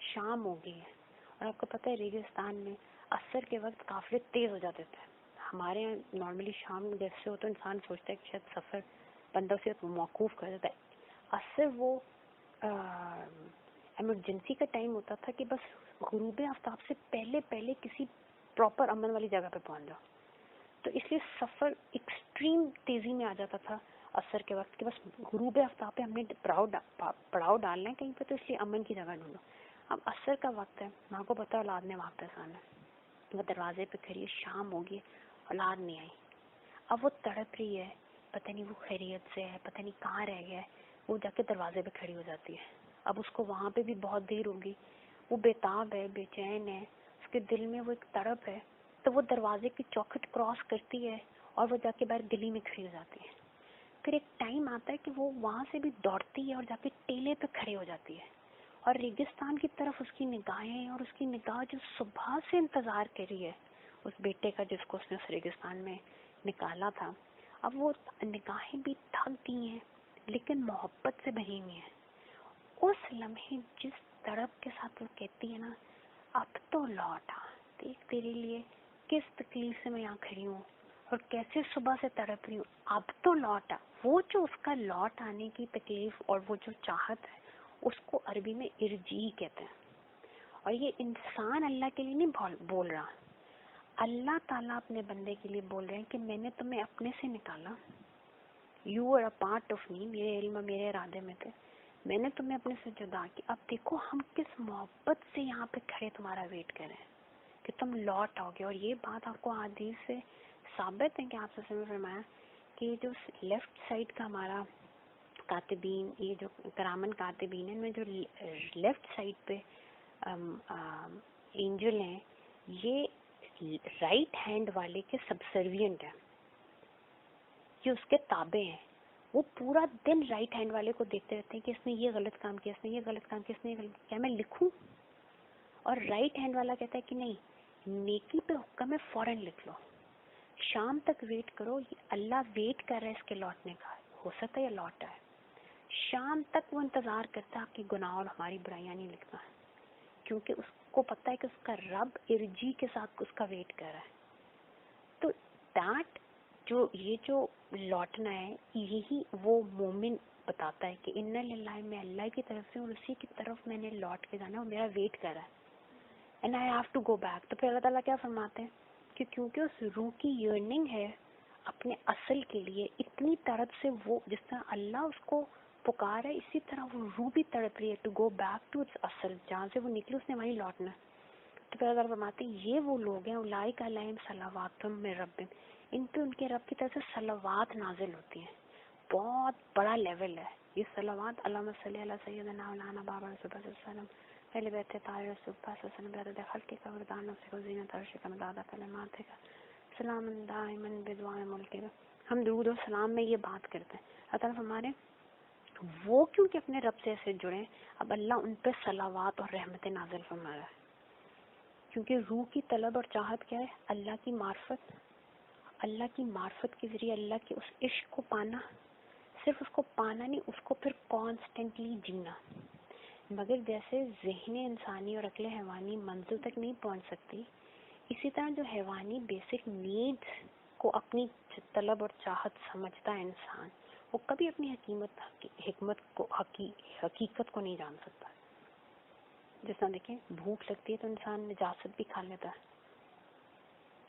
شام ہو گئی ہے، اور آپ کو پتہ ہے ریگستان میں عصر کے وقت قافلے تیز ہو جاتے تھے، ہمارے یہاں نارملی شام جیسے ہو تو انسان سوچتا ہے کہ شاید سفر بندہ اسے موقوف کر دیتا ہے. اثر وہ ایمرجنسی کا ٹائم ہوتا تھا کہ بس غروب آفتاب سے پہلے کسی پراپر امن والی جگہ پہ پہنچ جاؤ. تو اس لیے سفر ایکسٹریم تیزی میں آ جاتا تھا عصر کے وقت کہ بس غروب آفتاب پہ ہم نے پڑاؤ ڈالنا ہے کہیں پہ, تو اس لیے امن کی جگہ ڈھونڈو. اب عصر کا وقت ہے, ماں کو پتا اولاد نے واپس آنا ہے, وہ دروازے پہ کھڑی ہے, شام ہوگی, اولاد نہیں آئی. اب وہ تڑپ رہی ہے, پتہ نہیں وہ خیریت سے ہے, پتہ نہیں کہاں رہ گیا ہے. وہ جا کے دروازے پہ کھڑی ہو جاتی ہے. اب اس کو وہاں پہ بھی بہت دیر ہوگی, وہ بےتاب ہے, بے چین ہے, اس کے دل میں وہ ایک تڑپ ہے. تو وہ دروازے کی چوکھٹ کراس کرتی ہے اور وہ جا کے باہر گلی میں کھڑی ہو جاتی ہے. پھر ایک ٹائم آتا ہے کہ وہ وہاں سے بھی دوڑتی ہے اور جا کے ٹیلے پہ کھڑی ہو جاتی ہے, اور ریگستان کی طرف اس کی نگاہیں, اور اس کی نگاہ جو صبح سے انتظار کر رہی ہے اس بیٹے کا جس کو اس نے اس ریگستان میں نکالا تھا. اب وہ نگاہیں بھی تھک گئی ہیں لیکن محبت سے بھری ہوئی ہیں. اس لمحے جس تڑپ کے ساتھ وہ کہتی ہے نا, اب تو لوٹ آ, دیکھ تیرے لیے کس تکلیف سے میں یہاں کھڑی ہوں اور کیسے صبح سے تڑپ رہی ہوں, اب تو لوٹ آ. وہ جو اس کا لوٹ آنے کی تکلیف اور وہ جو چاہت ہے اس کو عربی میں ارجی کہتے ہیں. اور یہ انسان اللہ کے لیے نہیں بول رہا, اللہ تعالیٰ اپنے بندے کے لیے بول رہے ہیں کہ میں نے تمہیں اپنے سے نکالا, you are a part of me, میرے علم میرے ارادے میں تھے, میں نے تمہیں اپنے سے جدا کی. اب دیکھو ہم کس محبت سے یہاں پہ کھڑے تمہارا ویٹ کریں کہ تم لوٹ آؤ گے. اور یہ بات آپ کو حدیث سے ثابت ہے کہ آپ سے فرمایا کہ جو لیفٹ سائڈ کا ہمارا کاتبین, یہ جو کرامن کاتبین ہیں, ان میں جو لیفٹ سائڈ پہ اینجل ہیں, یہ رائٹ ہینڈ والے کے سبسروینٹ ہیں, یہ اس کے تابع ہیں. وہ پورا دن رائٹ ہینڈ والے کو دیکھتے رہتے ہیں کہ اس نے یہ غلط کام کیا, اس نے یہ غلط کام کیا, اس نے یہ غلط کیا, میں لکھوں. اور رائٹ ہینڈ والا کہتا ہے کہ نہیں, نیکی پہ حکم ہے, فوراً لکھ لو, شام تک ویٹ کرو, اللہ ویٹ کر رہا ہے اس کے لوٹنے کا, ہو سکتا ہے یہ لوٹا ہے. شام تک وہ انتظار کرتا ہے, آپ کی گناہ اور ہماری برائیاں نہیں لکھتا, کیونکہ اس کو پتہ ہے کہ اس کا رب ارجی کے ساتھ اس کا ویٹ کر رہا ہے. تو دیٹ یہ جو لوٹنا ہے, یہی وہ مومن بتاتا ہے کہ ان للہ, میں اللہ کی طرف سے اور اسی کی طرف میں نے لوٹ کے جانا, اور میرا ویٹ کر رہا ہے, and I have to go back. تو پھر اللہ تعالیٰ کیا فرماتے ہیں کہ کیونکہ اس روح کی یرننگ ہے اپنے اصل کے لیے, اتنی طرف سے وہ جس طرح اللہ اس کو پکار ہے, اسی طرح وہ روح بھی تڑپ رہی ہے to go back to its اصل, جہاں سے وہ نکلی اس نے وہیں لوٹنا. تو پھر اللہ فرماتے ہیں یہ وہ لوگ ہیں, اولئک علیہم صلوات من ربہم, ان پہ ان کے رب کی طرف سے صلوات نازل ہوتی ہیں. بہت بڑا لیول ہے یہ صلوات. اللہم صلی علی سیدنا مولانا بابا رسول اللہ صلی اللہ علیہ وسلم پہلے بیت طاہر رسول اللہ صلی اللہ علیہ وسلم بیت خلق کا وردان نفس کو زینت عرش کا مداد کلمات کا سلام دائما بدعاء ملک. ہم درود و سلام میں یہ بات کرتے ہیں. اللہ تعالیٰ ہمارے وہ کیونکہ اپنے رب سے ایسے جڑے, اب اللہ ان پہ صلوات اور رحمتیں نازل فرما رہا ہے, کیونکہ روح کی طلب اور چاہت کیا ہے, اللہ کی معرفت. اللہ کی معرفت کے ذریعے اللہ کے اس عشق کو پانا, صرف اس کو پانا نہیں, اس کو پھر کانسٹنٹلی جینا. مگر جیسے ذہن انسانی اور عقل حیوانی منزل تک نہیں پہنچ سکتی, اسی طرح جو حیوانی بیسک نیڈز کو اپنی طلب اور چاہت سمجھتا ہے انسان, وہ کبھی اپنی حکمت کو حقیقت کو نہیں جان سکتا. جس طرح دیکھیں بھوک لگتی ہے تو انسان نجاست بھی کھا لیتا ہے,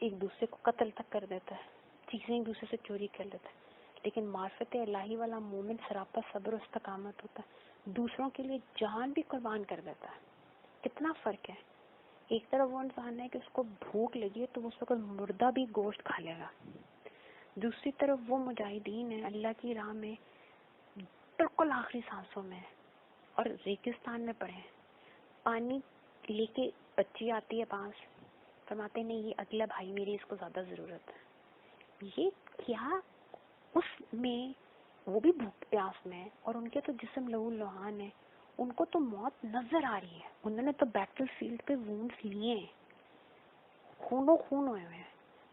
ایک دوسرے کو قتل تک کر دیتا ہے, چیزیں ایک دوسرے سے چوری کر لیتا ہے. لیکن معرفت الہی والا مومن سراپا صبر و استقامت ہوتا ہے, دوسروں کے لیے جان بھی قربان کر دیتا ہے. کتنا فرق ہے, ایک طرف وہ انسان ہے کہ اس کو بھوک لگی ہے تو اس وقت مردہ بھی گوشت کھا لے گا, دوسری طرف وہ مجاہدین ہیں اللہ کی راہ میں بالکل آخری سانسوں میں اور ریگستان میں پڑے ہیں, پانی لے کے بچی آتی ہے پاس, فرماتے نہیں یہ اگلا بھائی میری, اس کو زیادہ ضرورت ہے. یہ کیا اس میں وہ بھی بھوک پیاس میں ہے, اور ان کے تو جسم لہو لہان ہے, ان کو تو موت نظر آ رہی ہے, انہوں نے تو بیٹل فیلڈ پہ وونڈز لیے ہیں, خونوں خون ہوئے ہوئے ہیں,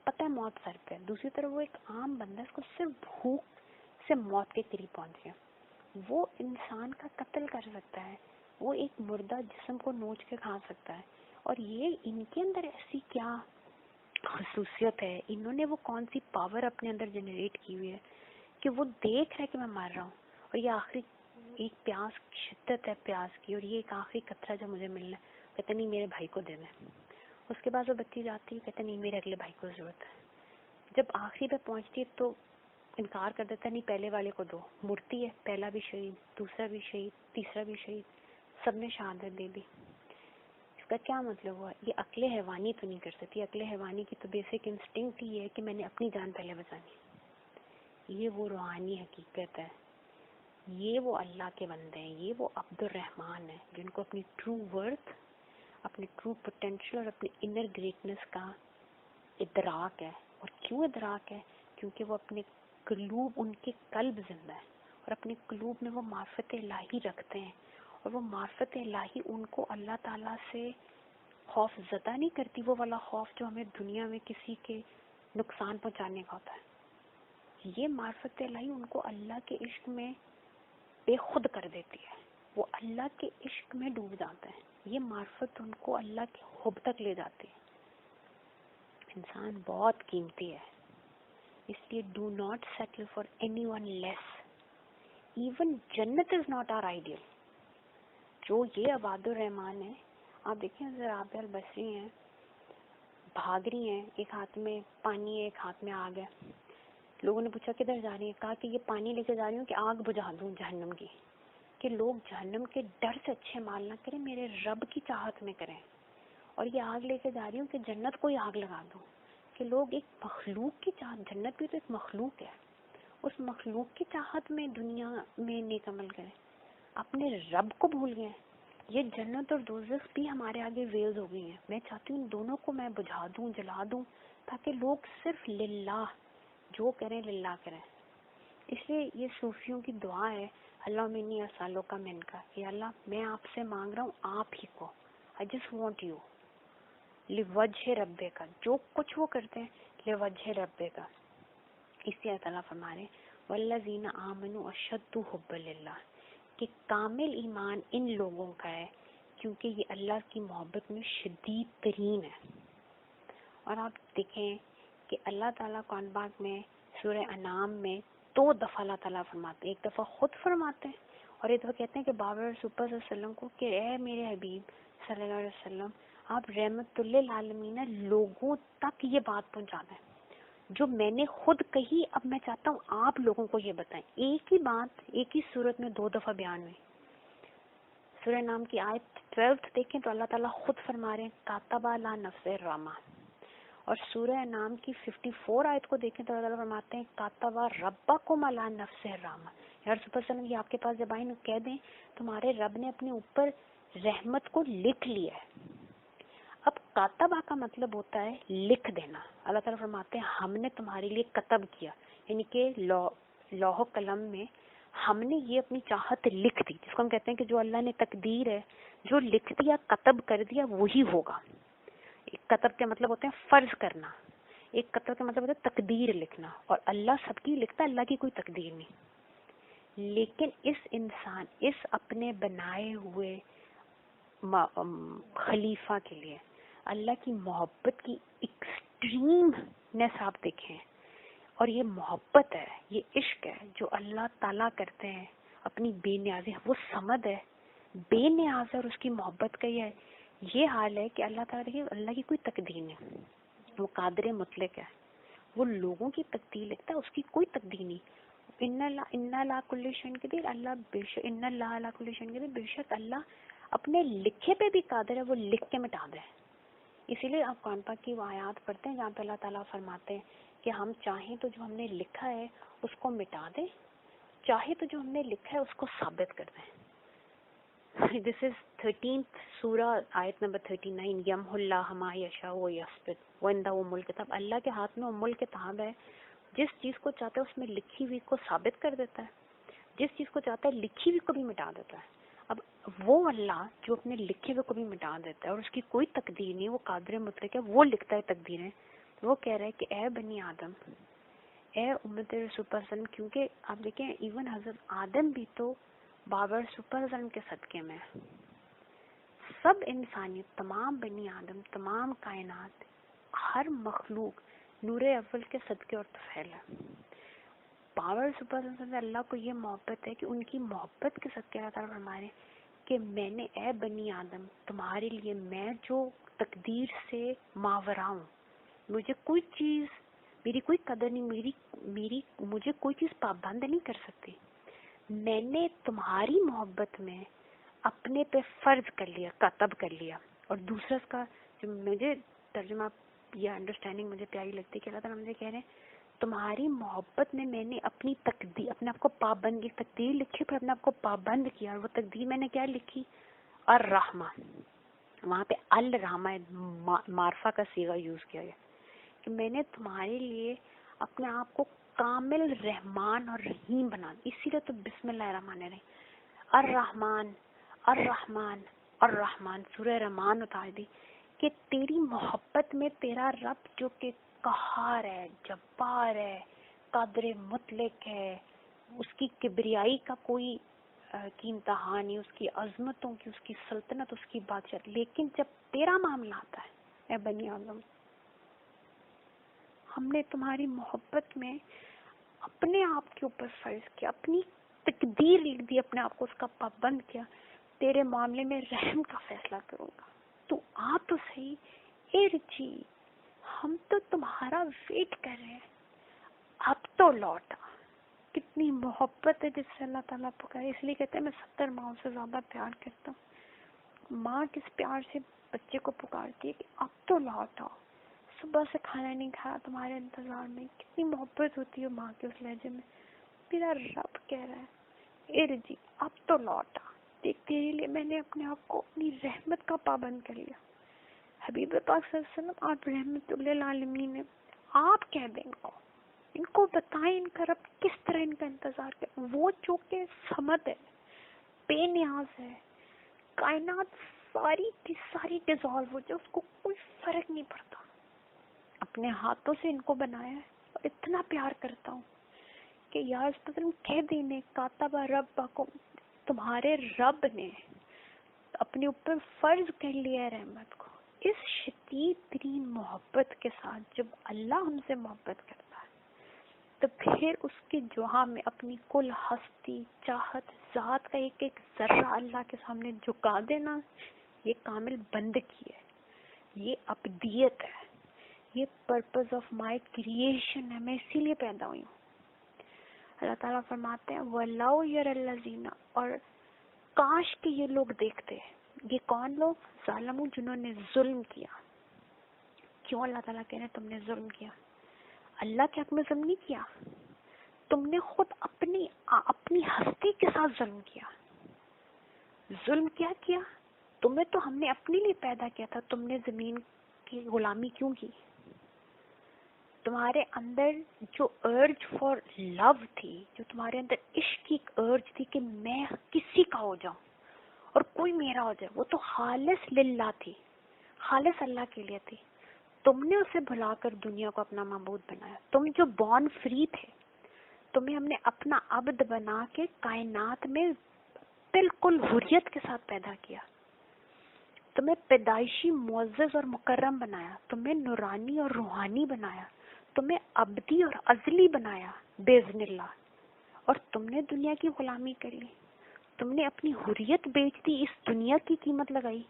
پتہ ہے موت سر پہ. دوسری طرف وہ ایک عام بندہ, اس کو صرف بھوک سے موت کے قریب پہنچ گیا, وہ انسان کا قتل کر سکتا ہے, وہ ایک مردہ جسم کو نوچ کے کھا سکتا ہے. اور یہ ان کے اندر ایسی کیا خصوصیت ہے, انہوں نے وہ کون سی پاور اپنے اندر جنریٹ کی ہوئی ہے کہ وہ دیکھ رہا ہے کہ میں مر رہا ہوں, اور یہ آخری ایک پیاس, شدت ہے پیاس کی, اور یہ ایک آخری قطرہ جو مجھے ملنا ہے, کہتے نہیں میرے بھائی کو دے دیں. اس کے بعد وہ بچی جاتی ہے, کہتے نہیں میرے اگلے بھائی کو ضرورت ہے. جب آخری پہ پہنچتی ہے تو انکار کر دیتا ہے, نہیں پہلے والے کو دو. مرتی ہے, پہلا بھی شہید, دوسرا بھی شہید, تیسرا بھی شہید, سب نے شہادت دے دی. اس کا کیا مطلب ہوا؟ یہ عقل حیوانی تو نہیں کر سکتی. عقل حیوانی کی تو بیسک انسٹنکٹ ہی ہے کہ میں نے اپنی جان پہلے بچانی. یہ وہ روحانی حقیقت ہے, یہ وہ اللہ کے بندے ہیں, یہ وہ عبد الرحمن ہیں جن کو اپنی ٹرو ورتھ, اپنی ٹرو پوٹینشیل اور اپنی انر گریٹنس کا ادراک ہے. اور کیوں ادراک ہے؟ کیونکہ وہ اپنے قلوب, ان کے قلب زندہ ہے, اور اپنے قلوب میں وہ معرفت الہی رکھتے ہیں, اور وہ معرفت الہی ان کو اللہ تعالیٰ سے خوف زدہ نہیں کرتی, وہ والا خوف جو ہمیں دنیا میں کسی کے نقصان پہنچانے کا ہوتا ہے. یہ معرفت الہی ان کو اللہ کے عشق میں بے خود کر دیتی ہے, وہ اللہ کے عشق میں ڈوب جاتے ہیں. یہ معرفت ان کو اللہ کے حب تک لے جاتی ہے. انسان بہت قیمتی ہے, اس لیے do not settle for any one less. Even جنت از ناٹ آر آئیڈیل. جو یہ عباد الرحمان ہے, آپ دیکھیں رابعہ البصری ہیں, بھاگ رہی ہیں, ایک ہاتھ میں پانی ہے, ایک ہاتھ میں آگ ہے. لوگوں نے پوچھا کدھر جا رہی ہیں؟ کہا کہ یہ پانی لے کے جا رہی ہوں کہ آگ بجھا دوں جہنم کی, کہ لوگ جہنم کے ڈر سے اچھے مال نہ کریں, میرے رب کی چاہت میں کریں. اور یہ آگ لے کے جا رہی ہوں کہ جنت کو ہی آگ لگا دوں, کہ لوگ ایک مخلوق کی چاہت, جنت بھی تو ایک مخلوق ہے, اس مخلوق کی چاہت میں دنیا میں نیک عمل کریں, اپنے رب کو بھول گئے. یہ جنت اور دوزخ بھی ہمارے آگے ویلز ہو گئی ہیں. میں چاہتی ہوں ان دونوں کو میں بجھا دوں, جلا دوں, تاکہ لوگ صرف للہ جو کریں للہ کریں. اس لیے یہ صوفیوں کی دعا ہے, اللہ منی اسالو کا من کا, کہ اللہ میں آپ سے مانگ رہا ہوں آپ ہی کو, I just want you لوجہ ربے کا, جو کچھ وہ کرتے ہیں لوجہ ربے کا. اسی اللہ تعالیٰ فرما رہے ہیں والذین آمنوا اشد حبا للہ, کہ کامل ایمان ان لوگوں کا ہے کیونکہ یہ اللہ کی محبت میں شدید ترین ہے. اور آپ دیکھیں کہ اللہ تعالیٰ قرآن پاک میں سورہ انعام میں 2 دفعہ اللہ تعالیٰ فرماتے ہیں. ایک دفعہ خود فرماتے ہیں, اور ایک دفعہ کہتے ہیں کہ بابر سپر صلی اللہ علیہ وسلم کو کہ اے میرے حبیب صلی اللہ علیہ وسلم, آپ رحمت للعالمین, لوگوں تک یہ بات پہنچا دیں جو میں نے خود کہی. اب میں چاہتا ہوں آپ لوگوں کو یہ بتائیں. ایک ہی بات ایک ہی صورت میں 2 دفعہ بیان ہوئی. سورہ نام کی آیت 12 دیکھیں تو اللہ تعالیٰ خود فرما رہے ہیں کاتب علی نفسہ الرحمہ, اور سورہ نام کی 54 آیت کو دیکھیں تو اللہ تعالیٰ فرماتے ہیں کاتب ربکم علی نفسہ الرحمہ. یار سپر سلم یہ آپ کے پاس جب آئیں کہہ دیں تمہارے رب نے اپنے اوپر رحمت کو لکھ لیا ہے. اب کاتبہ کا مطلب ہوتا ہے لکھ دینا. اللہ تعالیٰ فرماتے ہیں ہم نے تمہارے لیے کتب کیا, یعنی کہ لوح قلم میں ہم نے یہ اپنی چاہت لکھ دی, جس کو ہم کہتے ہیں کہ جو اللہ نے تقدیر ہے جو لکھ دیا, کتب کر دیا, وہی ہوگا. ایک کتب کا مطلب ہوتا ہے فرض کرنا, ایک کتب کا مطلب ہوتا ہے تقدیر لکھنا, اور اللہ سب کی لکھتا ہے, اللہ کی کوئی تقدیر نہیں. لیکن اس انسان, اس اپنے بنائے ہوئے خلیفہ کے لیے اللہ کی محبت کی ایکسٹریمنیس آپ دیکھیں, اور یہ محبت ہے, یہ عشق ہے جو اللہ تعالیٰ کرتے ہیں اپنی بے نیازی. وہ صمد ہے, بے نیاز ہے, اور اس کی محبت کا یہ حال ہے کہ اللہ تعالیٰ دیکھیں اللہ کی کوئی تقدیر نہیں, وہ قادر مطلق ہے, وہ لوگوں کی تقدیر لکھتا ہے, اس کی کوئی تقدیر نہیں. ان اللہ کل شیء قدیر, اللہ بے شک, ان اللہ علی کل شیء قدیر, بے شک اللہ اپنے لکھے پہ بھی قادر ہے, وہ لکھ کے مٹا دے. اسی لیے آپ قرآن پاک کی وہ آیات پڑھتے ہیں جہاں پہ اللہ تعالیٰ فرماتے ہیں کہ ہم چاہیں تو جو ہم نے لکھا ہے اس کو مٹا دیں, چاہے تو جو ہم نے لکھا ہے اس کو ثابت کر دیں. دس از 13th سورہ آیت نمبر 39, یمحو اللہ ما یشاء ویثبت وعندہ ام الکتاب. اللہ کے ہاتھ میں ام الکتاب ہے, جس چیز کو چاہتا ہے اس میں لکھی ہوئی کو ثابت کر دیتا ہے, جس چیز کو چاہتا ہے لکھی ہوئی کو بھی مٹا دیتا ہے. اب وہ اللہ جو اپنے لکھے ہوئے کو بھی مٹا دیتا ہے اور اس کی کوئی تقدیر نہیں, وہ قادر مطلق ہے, وہ لکھتا ہے تقدیریں. وہ کہہ رہا ہے کہ اے بنی آدم, اے امت رسول صلی اللہ علیہ وسلم, کیونکہ آپ دیکھیں ایون حضرت آدم بھی تو بابر صلی اللہ علیہ وسلم کے صدقے میں, سب انسانیت, تمام بنی آدم, تمام کائنات, ہر مخلوق نور اول کے صدقے اور طفیل ہے. پاور سپر اللہ کو یہ محبت ہے کہ ان کی محبت کے صدقے اللہ تعالیٰ فرما رہے ہیں کہ میں نے اے بنی آدم تمہارے لیے میں جو تقدیر سے ماورا ہوں, مجھے کوئی چیز, میری کوئی قدر نہیں, مجھے کوئی چیز پابند نہیں کر سکتی. میں نے تمہاری محبت میں اپنے پہ فرض کر لیا, کاتب کر لیا. اور دوسرا اس کا جو مجھے ترجمہ یا انڈرسٹینڈنگ مجھے پیاری لگتی ہے کہ اللہ تعالیٰ مجھے کہہ رہے ہیں تمہاری محبت میں نے اپنی تقدیر, اپنے آپ کو پابند کی تقدیر لکھی, پھر اپنے آپ کو پابند کیا. اور وہ تقدیر میں نے کیا لکھی؟ الرحمہ. وہاں پہ الرحمہ معرفہ کا صیغہ یوز کیا گیا کہ میں نے تمہارے لیے اپنے آپ کو کامل رحمان اور رحیم بنا دیا. اسی لیے تو بسم اللہ الرحمن الرحیم, الرحمن الرحمن الرحمن سورہ رحمان اتار دی کہ تیری محبت میں تیرا رب جو کہ قہار ہے, جبار ہے, قادر مطلق ہے, اس کی کبریائی کا کوئی کی انتہا نہیں, اس کی عظمتوں کی, اس کی سلطنت, اس کی بادشاہ. لیکن جب تیرا معاملہ آتا ہے اے بنی آدم, ہم نے تمہاری محبت میں اپنے آپ کے اوپر فرض کیا, اپنی تقدیر لکھ دی, اپنے آپ کو اس کا پابند کیا. تیرے معاملے میں رحم کا فیصلہ کروں گا, تو آ تو صحیح, ارجی, ہم تو تمہارا ویٹ کر رہے ہیں, اب تو لوٹا. کتنی محبت ہے جس سے اللہ تعالیٰ پکارے. اس لیے کہتے ہیں میں 70 ماؤں سے زیادہ پیار کرتا ہوں. ماں کس پیار سے بچے کو پکارتی ہے کہ اب تو لوٹا, صبح سے کھانا نہیں کھایا تمہارے انتظار میں. کتنی محبت ہوتی ہے ماں کے اس لہجے میں. میرا رب کہہ رہا ہے ارجی, اب تو لوٹا, دیکھ تیرے لیے میں نے اپنے آپ کو اپنی رحمت کا پابند کر لیا. حبیب پاک صلی اللہ علیہ وسلم آپ رحمت للعالمین ہیں. آپ کہہ دیں ان کو بتائیں ان کا رب کس طرح ان کا انتظار کرے. وہ جو کہ صمد ہے, بے نیاز ہے, کائنات ساری کی ساری ڈیزالو ہو جائے اس کو کوئی فرق نہیں پڑتا, اپنے ہاتھوں سے ان کو بنایا ہے اور اتنا پیار کرتا ہوں کہ یار کہہ دینے کاتب ربکم, تمہارے رب نے اپنے اوپر فرض کر لیا ہے رحمت کو. اس شدید ترین محبت کے ساتھ جب اللہ ہم سے محبت کرتا ہے تو پھر اس کے جہاں میں اپنی کل ہستی, چاہت, ذات کا ایک ایک ذرہ اللہ کے سامنے جھکا دینا, یہ کامل بندگی ہے, یہ ابدیت ہے, یہ پرپز آف مائی کریشن ہے, میں اسی لیے پیدا ہوئی ہوں. اللہ تعالیٰ فرماتے ہیں وَلَوْ يَرَ الَّذِينَ, اور کاش کہ یہ لوگ دیکھتے. یہ کون لوگ؟ ظالموں, جنہوں نے ظلم کیا. کیوں اللہ تعالیٰ کہہ رہے ہیں تم نے ظلم کیا؟ اللہ کے حق میں ظلم نہیں کیا, تم نے خود اپنی ہستی کے ساتھ ظلم کیا. ظلم کیا کیا؟ تمہیں تو ہم نے اپنے لیے پیدا کیا تھا, تم نے زمین کی غلامی کیوں کی؟ تمہارے اندر جو ارج فار لو تھی, جو تمہارے اندر عشق کی ارج تھی کہ میں کسی کا ہو جاؤں اور کوئی میرا ہو جائے, وہ تو خالص للہ تھی, خالص اللہ کے لیے تھی. تم نے اسے بھلا کر دنیا کو اپنا معبود بنایا. تم جو بورن فری تھے, تمہیں ہم نے اپنا عبد بنا کے کائنات میں بالکل حریت کے ساتھ پیدا کیا. تمہیں پیدائشی معزز اور مکرم بنایا, تمہیں نورانی اور روحانی بنایا, تمہیں ابدی اور ازلی بنایا باذن اللہ. اور تم نے دنیا کی غلامی کر لی, تم نے اپنی حریت بیچ دی, اس دنیا کی قیمت لگائی.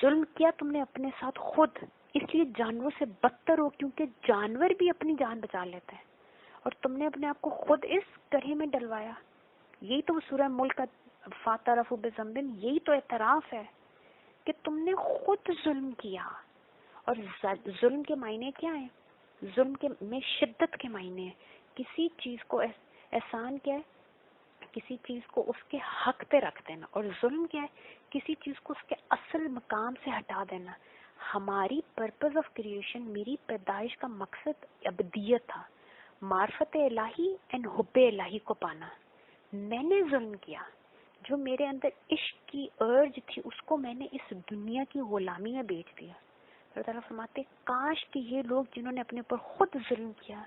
ظلم کیا تم نے اپنے ساتھ خود, اس لیے جانوروں سے بدتر ہو, کیونکہ جانور بھی اپنی جان بچا لیتے ہیں, اور تم نے اپنے آپ کو خود اس گڑھے میں ڈلوایا. یہی تو سورہ ملک کا فاعترفوا بذنبہم, یہی تو اعتراف ہے کہ تم نے خود ظلم کیا. اور ظلم کے معنی کیا ہیں؟ ظلم کے میں شدت کے معنی ہیں. کسی چیز کو احسان کیا ہے؟ کسی چیز کو اس کے حق پہ رکھ دینا. اور ظلم کیا ہے؟ کسی چیز کو اس کے اصل مقام سے ہٹا دینا. ہماری پرپز آف کریشن, میری پیدائش کا مقصد ابدیت تھا, معرفت الہی اینڈ حب الہی کو پانا. میں نے ظلم کیا, جو میرے اندر عشق کی ارج تھی اس کو میں نے اس دنیا کی غلامی میں بیچ دیا. اللہ تعالیٰ فرماتے کاش کہ یہ لوگ جنہوں نے اپنے اوپر خود ظلم کیا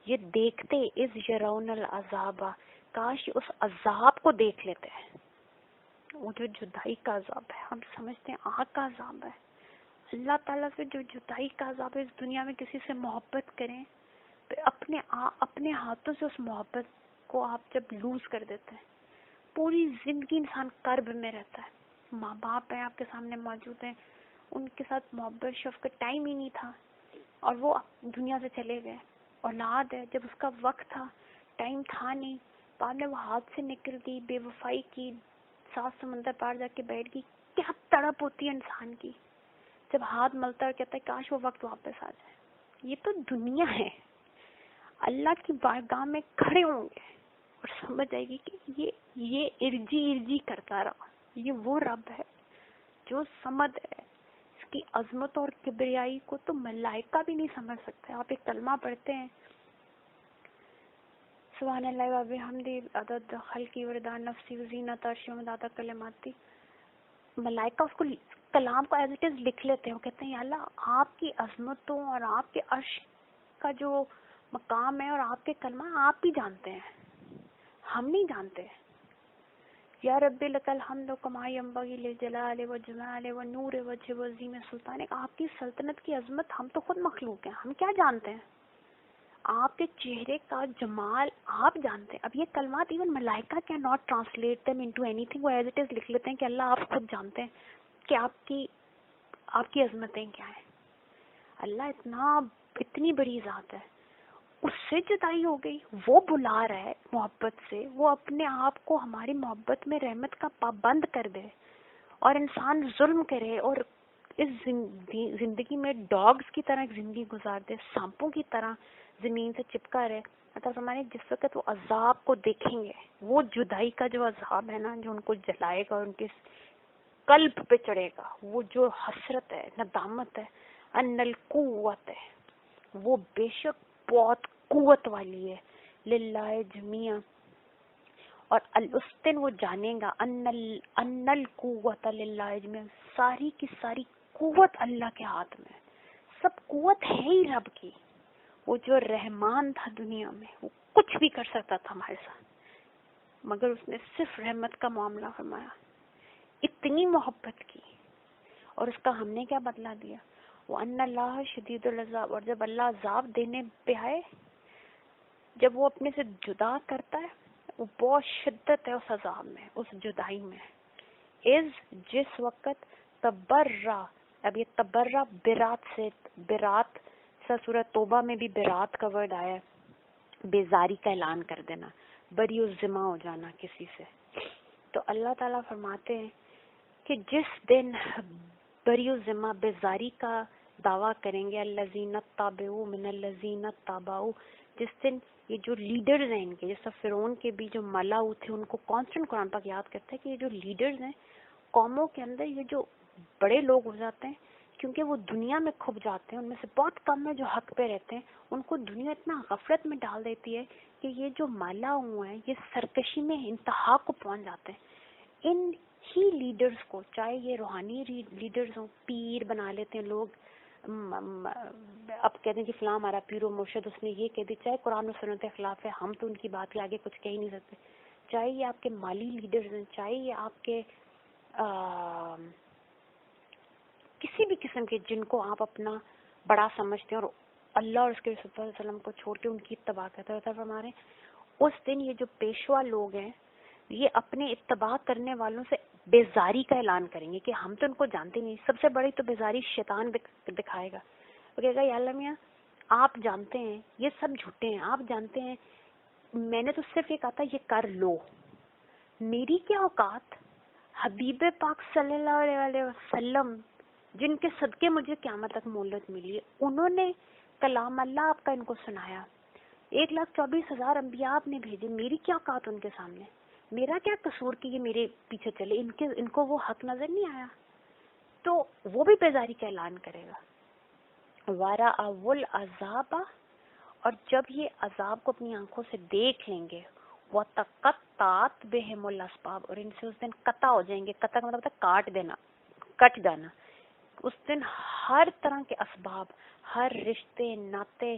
یہ دیکھتے اذ یرون العذاب, کاش اس عذاب کو دیکھ لیتے ہیں. وہ جو جدائی کا عذاب ہے, ہم سمجھتے ہیں آگ کا عذاب ہے, اللہ تعالیٰ سے جو جدائی کا عذاب ہے، اس دنیا میں کسی سے محبت کریں، پھر اپنے ہاتھوں سے اس محبت کو آپ جب لوز کر دیتے ہیں، پوری زندگی انسان کرب میں رہتا ہے. ماں باپ ہیں آپ کے سامنے موجود ہیں، ان کے ساتھ محبت شفقت ٹائم ہی نہیں تھا اور وہ دنیا سے چلے گئے. اولاد ہے، جب اس کا وقت تھا ٹائم تھا نہیں، بعد میں وہ ہاتھ سے نکل گئی، بے وفائی کی، 7 سمندر پار جا کے بیٹھ گئی. کیا تڑپ ہوتی ہے انسان کی جب ہاتھ ملتا ہے اور کہتا ہے کاش وہ وقت واپس آ جائے. یہ تو دنیا ہے. اللہ کی بارگاہ میں کھڑے ہوں گے اور سمجھ آئے گی کہ یہ ارجی کرتا رہا. یہ وہ رب ہے جو سمد ہے. اس کی عظمت اور کبریائی کو تو ملائکہ بھی نہیں سمجھ سکتے. آپ ایک کلمہ پڑھتے ہیں، سبحان اللہ و بحمدہ عدد خلقی وردان نفسی وزینت عرشی ومداد کلماتی. ملائکہ اس کو کلام کو ایز اٹ از لکھ لیتے ہیں. وہ کہتے ہیں یا اللہ آپ کی عظمتوں اور آپ کے عرش کا جو مقام ہے اور آپ کے کلمہ آپ ہی جانتے ہیں، ہم نہیں جانتے. یا رب لک الحمد کما ینبغی لجلال وجمال ونور وجہ وعظیم سلطان. آپ کی سلطنت کی عظمت ہم تو خود مخلوق ہیں، ہم کیا جانتے ہیں؟ آپ کے چہرے کا جمال آپ جانتے ہیں. اب یہ کلمات ایون ملائکہ can not translate them into any thing. وہ ایز اٹ از لکھ لیتے ہیں کہ اللہ آپ خود جانتے ہیں کہ آپ کی عظمتیں کیا ہیں. اللہ اتنی بڑی ذات ہے. اس سے جدائی ہو گئی، وہ بلا رہا ہے محبت سے، وہ اپنے آپ کو ہماری محبت میں رحمت کا پابند کر دے اور انسان ظلم کرے اور اس زندگی میں ڈاگز کی طرح ایک زندگی گزار دے، سانپوں کی طرح زمین سے چپکا رہے. مطلب ہمارے جس وقت وہ عذاب کو دیکھیں گے، وہ جدائی کا جو عذاب ہے نا، جو ان کو جلائے گا اور ان کے قلب پہ چڑھے گا، وہ جو حسرت ہے، ندامت ہے، ان القوت ہے، وہ بے شک بہت قوت والی ہے. للہ جمیعہ. اور اس دن وہ جانے گا ان القوت للہ جمیعہ. ساری کی ساری قوت اللہ کے ہاتھ میں. سب قوت ہے ہی رب کی. وہ جو رحمان تھا دنیا میں، وہ کچھ بھی کر سکتا تھا ہمارے ساتھ، مگر اس نے صرف رحمت کا معاملہ فرمایا، اتنی محبت کی. اور اس کا ہم نے کیا بدلہ دیا؟ وَأَنَّ اللَّهَ شَدِيدُ الْعَذَابِ. اور جب اللہ عذاب دینے پہ آئے، جب وہ اپنے سے جدا کرتا ہے، وہ بہت شدت ہے اس عذاب میں، اس جدائی میں. جس وقت تبرہ. اب یہ تبرہ برات سورہ توبہ میں بھی برات کا ورڈ آیا ہے، بیزاری کا اعلان کر دینا، بری الذمہ ہو جانا کسی سے. تو اللہ تعالیٰ فرماتے ہیں کہ جس دن بری الذمہ بیزاری کا دعویٰ کریں گے الذین تابعوا من الذین تابعوا، جس دن یہ جو لیڈرز ہیں ان کے، جیسا فرعون کے بھی جو ملاؤ تھے، ان کو کانسٹنٹ قرآن پاک یاد کرتا ہے کہ یہ جو لیڈرز ہیں قوموں کے اندر، یہ جو بڑے لوگ ہو جاتے ہیں، کیونکہ وہ دنیا میں کھپ جاتے ہیں، ان میں سے بہت کم ہے جو حق پہ رہتے ہیں. ان کو دنیا اتنا غفلت میں ڈال دیتی ہے کہ یہ جو مالا ہوئے ہیں یہ سرکشی میں انتہا کو پہنچ جاتے ہیں. ان ہی لیڈرز کو، چاہے یہ روحانی لیڈرز ہوں، پیر بنا لیتے ہیں لوگ، اب کہتے ہیں کہ فلاں ہمارا پیر و مرشد، اس نے یہ کہہ دی، چاہے قرآن و سنت کے خلاف ہے، ہم تو ان کی بات کے آگے کچھ کہہ ہی نہیں سکتے. چاہے یہ آپ کے مالی لیڈرز ہیں، چاہے یہ آپ کے کسی بھی قسم کے جن کو آپ اپنا بڑا سمجھتے ہیں اور اللہ اور اس کے رسول صلی اللہ علیہ وسلم کو چھوڑ کے ان کی اتباع کرتے ہیں. ہمارے اس دن یہ جو پیشوا لوگ ہیں یہ اپنے اتباع کرنے والوں سے بیزاری کا اعلان کریں گے کہ ہم تو ان کو جانتے نہیں. سب سے بڑی تو بیزاری شیطان دکھائے گا. وہ کہے گا یا اللہ میاں آپ جانتے ہیں یہ سب جھوٹے ہیں، آپ جانتے ہیں میں نے تو صرف یہ کہا تھا یہ کر لو، میری کیا اوقات. حبیب پاک صلی اللہ علیہ وسلم جن کے صدقے مجھے قیامت تک مہلت ملی ہے، انہوں نے کلام اللہ آپ کا ان کو سنایا. 1,24,000 انبیاء آپ نے بھیجے، میری کیا اوقات ان کے سامنے، میرا کیا قصور کہ یہ میرے پیچھے چلے. ان کو وہ حق نظر نہیں آیا تو وہ بھی بیزاری کا اعلان کرے گا. وَرَأَوُا الْعَذَابَ. اور جب یہ عذاب کو اپنی آنکھوں سے دیکھ لیں گے، وَتَقَطَّعَتْ بِهِمُ الْأَسْبَابُ. اور ان سے اس دن قطع ہو جائیں گے. قطع کا مطلب ہے کاٹ دینا، کٹ جانا. اس دن ہر طرح کے اسباب، ہر رشتے ناطے،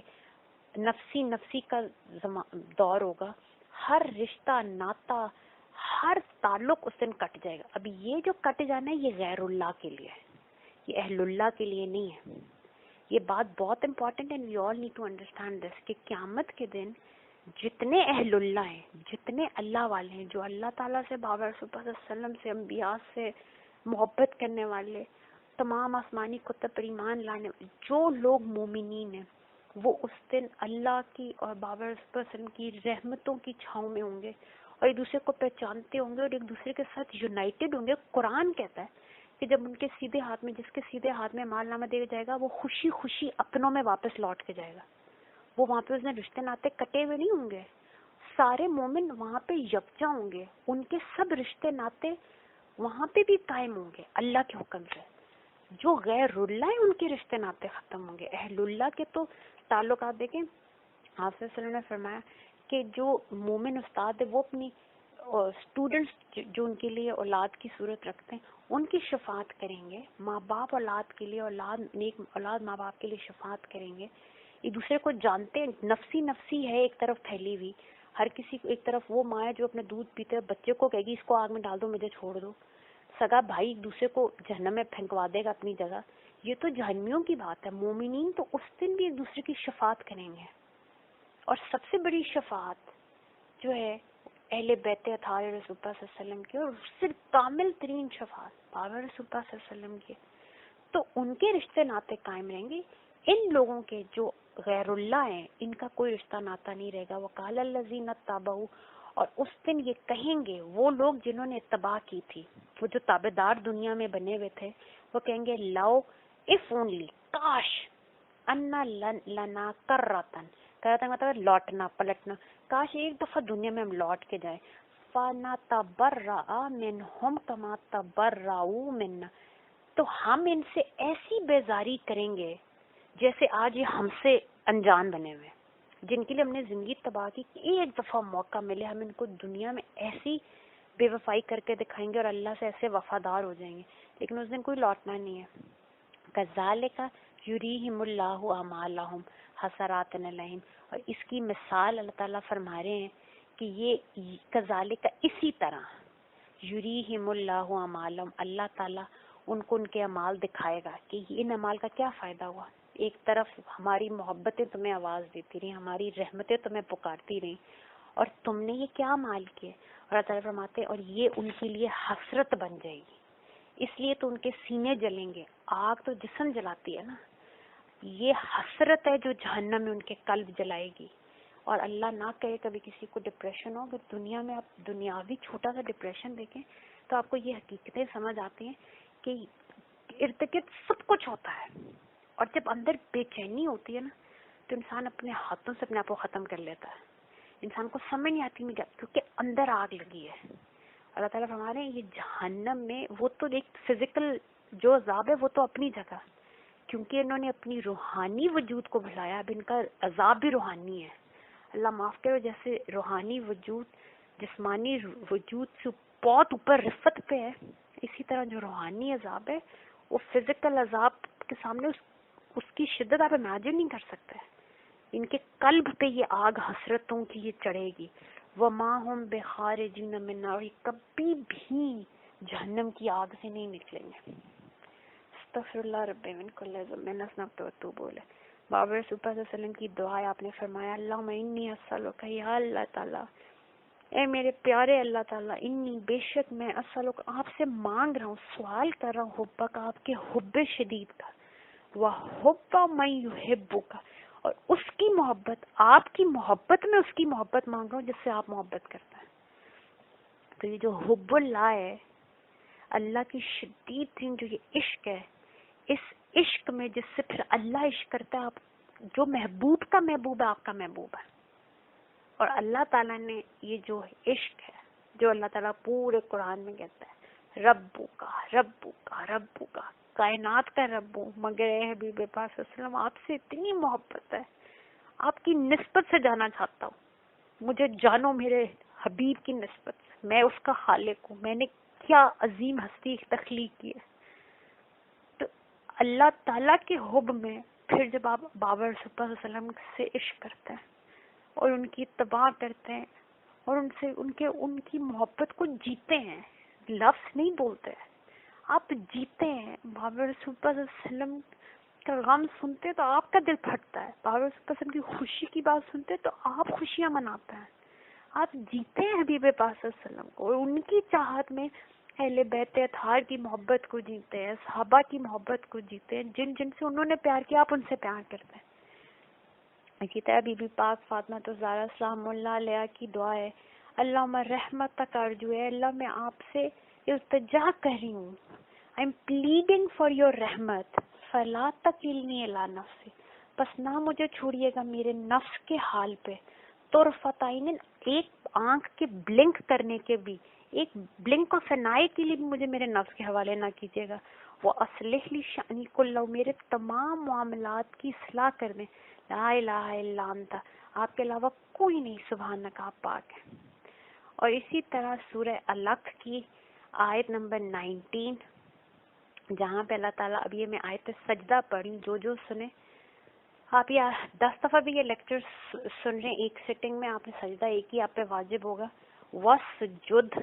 نفسی کا دور ہوگا. ہر رشتہ ناطا، ہر تعلق اس دن کٹ جائے گا. اب یہ جو کٹ جانا ہے یہ غیر اللہ کے لیے ہے. یہ اہل اللہ کے لیے نہیں ہے. یہ بات بہت important and we all need to understand this کہ قیامت کے دن جتنے اہل اللہ ہیں, جتنے اللہ والے ہیں, جو اللہ تعالیٰ سے, بابا رسول اللہ صلی اللہ علیہ وسلم سے, انبیاء سے محبت کرنے والے, تمام آسمانی کتب پر ایمان لانے, جو لوگ مومنین ہیں, وہ اس دن اللہ کی اور بابا رسول اللہ علیہ وسلم کی رحمتوں کی چھاؤں میں ہوں گے اور ایک دوسرے کو پہچانتے ہوں گے اور ایک دوسرے کے ساتھ یونائٹڈ ہوں گے. قرآن کہتا ہے کہ جب ان کے سیدھے ہاتھ میں, جس کے سیدھے ہاتھ میں مال نامہ دیا جائے گا, وہ خوشی خوشی اپنوں میں واپس لوٹ کے جائے گا. وہ وہاں پہ اس نے رشتے ناطے کٹے ہوئے نہیں ہوں گے, سارے مومن وہاں پہ یکجا ہوں گے, ان کے سب رشتے ناطے وہاں پہ بھی قائم ہوں گے اللہ کے حکم سے. جو غیر اللہ ہیں ان کے رشتے ناطے ختم ہوں گے. اہل اللہ کے تو تعلقات دیکھیں, آپ صلی اللہ علیہ وسلم نے فرمایا کہ جو مومن استاد ہے وہ اپنی اسٹوڈنٹس جو ان کے لیے اولاد کی صورت رکھتے ہیں ان کی شفاعت کریں گے. ماں باپ اولاد کے لیے, اولاد نیک اولاد ماں باپ کے لیے شفاعت کریں گے. ایک دوسرے کو جانتے ہیں, نفسی نفسی ہے ایک طرف پھیلی ہوئی, ہر کسی کو ایک طرف وہ ماں ہے جو اپنے دودھ پیتے بچے کو کہے گی اس کو آگ میں ڈال دو, مجھے چھوڑ دو. سگا بھائی ایک دوسرے کو جہنم میں پھینکوا دے گا اپنی جگہ. یہ تو جہنمیوں کی بات ہے. مومنین تو اس دن بھی ایک دوسرے کی شفاعت کریں گے. اور سب سے بڑی شفاعت جو ہے اہل بیت اطہار رسول اللہ صلی اللہ علیہ وسلم کی, اور صرف کامل ترین شفاعت بابا رسول اللہ صلی اللہ علیہ وسلم کی, تو ان کے رشتے ناطے قائم رہیں گے. ان لوگوں کے جو غیر اللہ ہیں ان کا کوئی رشتہ ناطہ نہیں رہے گا. وقال الذین اتبعوا, اور اس دن یہ کہیں گے وہ لوگ جنہوں نے اتباع کی تھی, وہ جو تابع دار دنیا میں بنے ہوئے تھے, وہ کہیں گے لو اف اونلی, کاش, انا لنا کرتن, کرتن مطلب لوٹنا پلٹنا, کاش ایک دفعہ دنیا میں ہم لوٹ کے جائیں. فَنَتَبَرَّأَ مِنْهُمْ كَمَا تَبَرَّؤُوا مِنَّا, تو ہم ان سے ایسی بیزاری کریں گے جیسے آج یہ ہم سے انجان بنے ہوئے, جن کے لیے ہم نے زندگی تباہ کی. ایک دفعہ موقع ملے ہم ان کو دنیا میں ایسی بے وفائی کر کے دکھائیں گے اور اللہ سے ایسے وفادار ہو جائیں گے, لیکن اس دن کوئی لوٹنا نہیں ہے. کذالک یریہم اللہ اعمالہم حسرات علیہم, اور اس کی مثال اللہ تعالیٰ فرما رہے ہیں کہ یہ کذالک, اسی طرح, یریہم اللہ اعمالہم, اللہ تعالیٰ ان کو ان کے اعمال دکھائے گا کہ ان اعمال کا کیا فائدہ ہوا. ایک طرف ہماری محبتیں تمہیں آواز دیتی رہی, ہماری رحمتیں تمہیں پکارتی رہی, اور تم نے یہ کیا مال کیے. اور اللہ تعالیٰ فرماتے ہیں اور یہ ان کے لیے حسرت بن جائے گی, اس لیے تو ان کے سینے جلیں گے. آگ تو جسم جلاتی ہے نا, یہ حسرت ہے جو جہنم میں ان کے قلب جلائے گی. اور اللہ نہ کہے کبھی کسی کو ڈپریشن ہو, اگر دنیا میں آپ دنیاوی چھوٹا سا ڈپریشن دیکھیں تو آپ کو یہ حقیقتیں سمجھ آتی ہیں کہ ارد گرد سب کچھ ہوتا ہے, اور جب اندر بے چینی ہوتی ہے نا تو انسان اپنے ہاتھوں سے اپنے آپ کو ختم کر لیتا ہے. انسان کو سمجھ نہیں آتی کیونکہ اندر آگ لگی ہے. اللہ تعالیٰ فرما رہے ہیں یہ جہنم میں, وہ تو ایک فزیکل جو عذاب ہے وہ تو اپنی جگہ, کیونکہ انہوں نے اپنی روحانی وجود کو بھلایا, اب ان کا عذاب بھی روحانی ہے. اللہ معاف کرے, جیسے روحانی وجود جسمانی وجود سے بہت اوپر رفت پہ ہے, اسی طرح جو روحانی عذاب ہے وہ فزیکل عذاب کے سامنے اس کی شدت آپ امیجن نہیں کر سکتے. ان کے قلب پہ یہ آگ حسرتوں کی یہ چڑھے گی. وَمَا هُمْ بِخَارِجِينَ مِنْهَا, اور یہ کبھی بھی جہنم کی آگ سے نہیں نکلیں گے. استغفر اللہ ربی من کل ذنب اسنبت واتوب الیہ. بابا رسول اللہ صلی اللہ علیہ وسلم کی دعا ہے, آپ نے فرمایا اللہم انی اسألک, یا اللہ تعالیٰ, اے میرے پیارے اللہ تعالیٰ, انی بے شک میں اسألک, آپ سے مانگ رہا ہوں, سوال کر رہا ہوں, حبک, آپ کے حب شدید کا, وحب من یحبک, اور اس کی محبت, آپ کی محبت میں اس کی محبت مانگ رہا ہوں جس سے آپ محبت کرتا ہے. تو یہ جو حب اللہ ہے, اللہ کی شدید ترین جو یہ عشق ہے, اس عشق میں جس سے پھر اللہ عشق کرتا ہے, آپ جو محبوب کا محبوب ہے آپ کا محبوب ہے. اور اللہ تعالیٰ نے یہ جو عشق ہے, جو اللہ تعالیٰ پورے قرآن میں کہتا ہے ربو کا ربو کا ربو کا, کائنات کا رب ہوں, مگر اے حبیب پاک صلی اللہ علیہ وسلم آپ سے اتنی محبت ہے, آپ کی نسبت سے جانا چاہتا ہوں, مجھے جانو میرے حبیب کی نسبت سے, میں اس کا خالق ہوں, میں نے کیا عظیم ہستی تخلیق کی ہے. تو اللہ تعالیٰ کے حب میں پھر جب آپ بابا رسول اللہ صلی اللہ علیہ وسلم سے عشق کرتے ہیں اور ان کی اتباع کرتے ہیں اور ان سے ان کی محبت کو جیتے ہیں, لفظ نہیں بولتے, آپ جیتے ہیں. بابا رسول اللہ صلی اللہ علیہ وسلم کا غم سنتے تو آپ کا دل پھٹتا ہے. بابا رسول اللہ صلی اللہ علیہ وسلم کی خوشی کی بات سنتے تو آپ خوشیاں مناتے ہیں. آپ جیتے ہیں حبیب پاک صلی اللہ علیہ وسلم کو, اور ان کی چاہت میں اہل بیت اطہار کی محبت کو جیتے ہیں, صحابہ کی محبت کو جیتے ہیں, جن جن سے انہوں نے پیار کیا آپ ان سے پیار کرتے ہیں. کہتا ہے بی بی پاک فاطمہ تو زہرا سلام اللہ علیہ کی دعا ہے, اللہم رحمت تک ارجو ہے, اللہ میں آپ سے التجا کر رہی ہوں, I am pleading for your رحمت, فلا تکلنی الی نفسی, بس نہ مجھے چھوڑیے گا میرے نفس کے حال پہ, طرفت عین, ایک آنکھ کے بلنک کرنے کے بھی, ایک بلنک آف این آئی کے لیے بھی مجھے میرے نفس کے حوالے نہ کیجیے گا. وہ اصلح لی شأنی کلہ, میرے تمام معاملات کی اصلاح کر دیں. لا الہ الا انت, آپ کے علاوہ کوئی نہیں, سبحانک آپ پاک ہے. اور اسی طرح سورہ الق کی آیت نمبر 19, جہاں پہ اللہ تعالیٰ, اب یہ میں آیت سجدہ پڑھی, جو سنے آپ یہ 10 دفعہ بھی یہ لیکچر سن رہے ہیں ایک سٹنگ میں, آپ نے سجدہ ایک ہی آپ پہ واجب ہوگا. وسجد,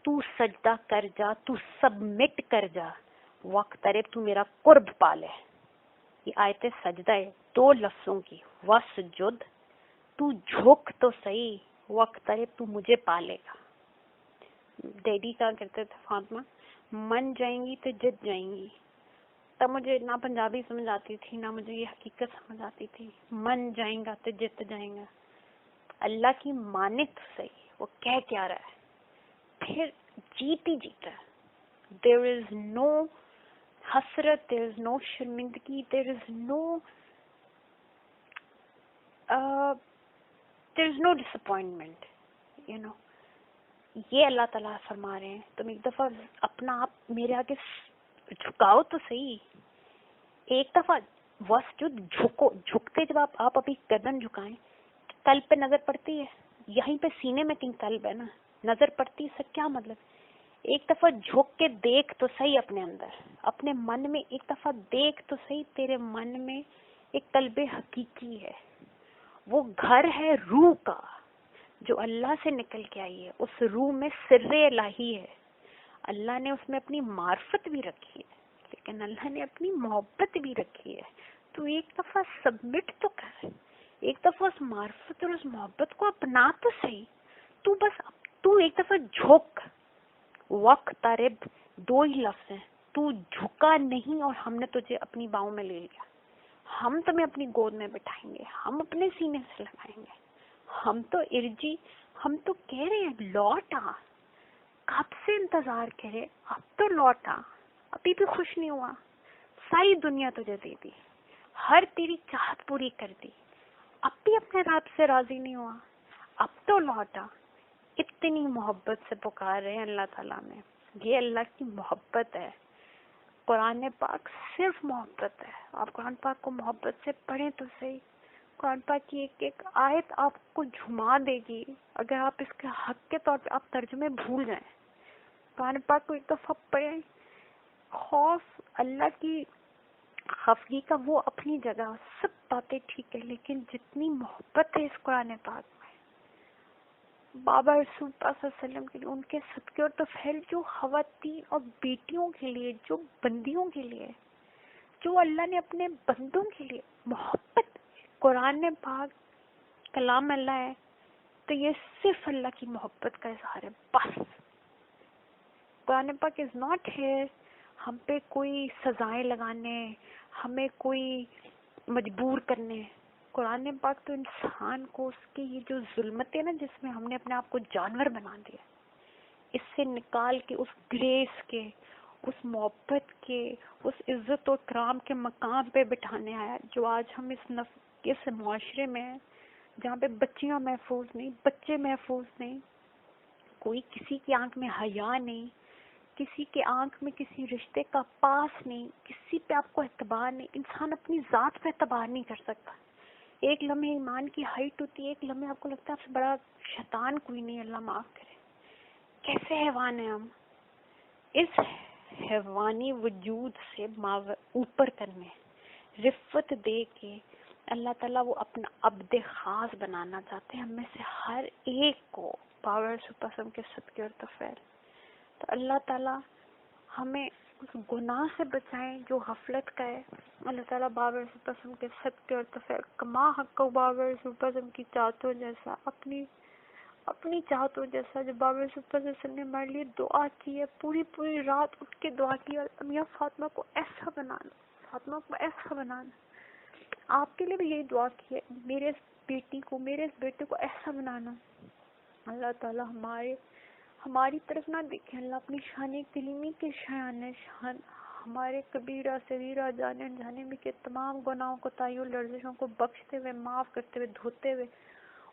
تو سجدہ کر جا, تو سبمٹ کر جا, وقترب, تو میرا قرب پالے. یہ آیت سجدہ ہے 2 لفظوں کی. وسجد, تو جھک تو صحیح, وقترب, تو مجھے پالے گا. ڈیڈی کہا کرتے تھے فاطمہ, من جائیں گی تو جت جائیں گی. تب مجھے نہ پنجابی سمجھ آتی تھی نہ مجھے یہ حقیقت سمجھ آتی تھی. من جائیں گا تو جت جائیں گا. اللہ کی مانے تو صحیح, وہ کہہ کیا رہا ہے, پھر جیت ہی جیتا ہے. there is no حسرت, there is no شرمندگی, there is no disappointment, you know. یہ اللہ تعالیٰ فرما رہے ہیں, تم ایک دفعہ اپنا آپ میرے آگے جھکاؤ تو صحیح. ایک دفعہ وسجد, جھکو, جھکتے جب آپ ابھی گردن جھکائیں, قلب پہ نظر پڑتی ہے, یہیں پہ سینے میں کہیں قلب ہے نا, نظر پڑتی ہے, اس سے کیا مطلب. ایک دفعہ جھک کے دیکھ تو صحیح اپنے اندر, اپنے من میں ایک دفعہ دیکھ تو صحیح, تیرے من میں ایک قلب حقیقی ہے, وہ گھر ہے روح کا جو اللہ سے نکل کے آئی ہے. اس روح میں سر الہی ہے, اللہ نے اس میں اپنی معرفت بھی رکھی ہے, لیکن اللہ نے اپنی محبت بھی رکھی ہے. تو ایک دفعہ سبمٹ تو کر, ایک دفعہ اس معرفت اور اس محبت کو اپنا تو صحیح. تو ایک دفعہ جھک. وقترب 2 ہی لفظ ہیں, تو جھکا نہیں اور ہم نے تجھے اپنی باؤں میں لے لیا. ہم تمہیں اپنی گود میں بٹھائیں گے, ہم اپنے سینے سے لگائیں گے. ہم تو ارجی, ہم تو کہہ رہے ہیں لوٹ آ, کب سے انتظار کرے, اب تو لوٹ آ, ابھی بھی خوش نہیں ہوا, ساری دنیا تجھے دے دی, ہر تیری چاہت پوری کر دی, اب بھی اپنے رب سے راضی نہیں ہوا, اب تو لوٹ آ. اتنی محبت سے پکار رہے ہیں اللہ تعالیٰ میں. یہ اللہ کی محبت ہے. قرآن پاک صرف محبت ہے. آپ قرآن پاک کو محبت سے پڑھیں تو صحیح. قرآن پاک کی ایک ایک آیت آپ کو جھما دے گی, اگر آپ اس کے حق کے طور پہ آپ ترجمے بھول جائیں. قرآن پاک کو ایک دفعہ پڑھیں. خوف اللہ کی خفگی کا وہ اپنی جگہ, سب باتیں ٹھیک ہے, لیکن جتنی محبت ہے اس قرآن پاک میں بابا رسول اللہ صلی اللہ علیہ وسلم کے لیے, ان کے صدقے اور توفیل, جو خواتین اور بیٹیوں کے لیے, جو بندیوں کے لیے, جو اللہ نے اپنے بندوں کے لیے محبت. قرآن پاک کلام اللہ ہے تو یہ صرف اللہ کی محبت کا اظہار ہے بس. قرآن پاک از ناٹ ہیئر ہم پہ کوئی سزائیں لگانے, ہمیں کوئی مجبور کرنے. قرآن پاک تو انسان کو اس کی یہ جو ظلمت ہے نا, جس میں ہم نے اپنے آپ کو جانور بنا دیا, اس سے نکال کے اس گریس کے, اس محبت کے, اس عزت و کرام کے مقام پہ بٹھانے آیا, جو آج ہم اس معاشرے میں ہیں, جہاں پہ بچیاں محفوظ نہیں, بچے محفوظ نہیں, کوئی کسی کی آنکھ میں حیا نہیں, کسی کے آنکھ میں کسی رشتے کا پاس نہیں, کسی پہ آپ کو اعتبار نہیں. انسان اپنی ذات پہ اعتبار نہیں کر سکتا. ایک لمحے ایمان کی ہائٹ ہوتی ہے, ایک لمحے آپ کو لگتا ہے آپ سے بڑا شیطان کوئی نہیں, اللہ معاف کرے. کیسے حیوان ہیں ہم. اس حیوانی وجود سے اوپر کرنے, رفت دے کے اللہ تعالیٰ وہ اپنا عبد خاص بنانا چاہتے ہیں ہم میں سے ہر ایک کو, پاور سپرسم کے صدقے اور توفیل. تو اللہ تعالیٰ ہمیں اس گناہ سے بچائیں جو غفلت کا ہے. اللہ تعالیٰ بابر سپسم کے صدقے اور کما حق بابر سپسم کی چاہتوں جیسا اپنی چاہتوں جیسا جو بابر سپسم نے ہمارے لیے دعا کی ہے, پوری رات اٹھ کے دعا کی, اور میاں فاطمہ کو ایسا بنانا. آپ کے لیے بھی یہی دعا کی ہے, میرے اس بیٹے کو ایسا بنانا. اللہ تعالیٰ ہماری طرف نہ دیکھیں. اللہ اپنی شان کلیمی کے شان ہمارے کبیرہ صغیرہ جانے انجانے میں کے تمام گناہوں کو تائیوں لرزشوں کو بخشتے ہوئے, معاف کرتے ہوئے, دھوتے ہوئے,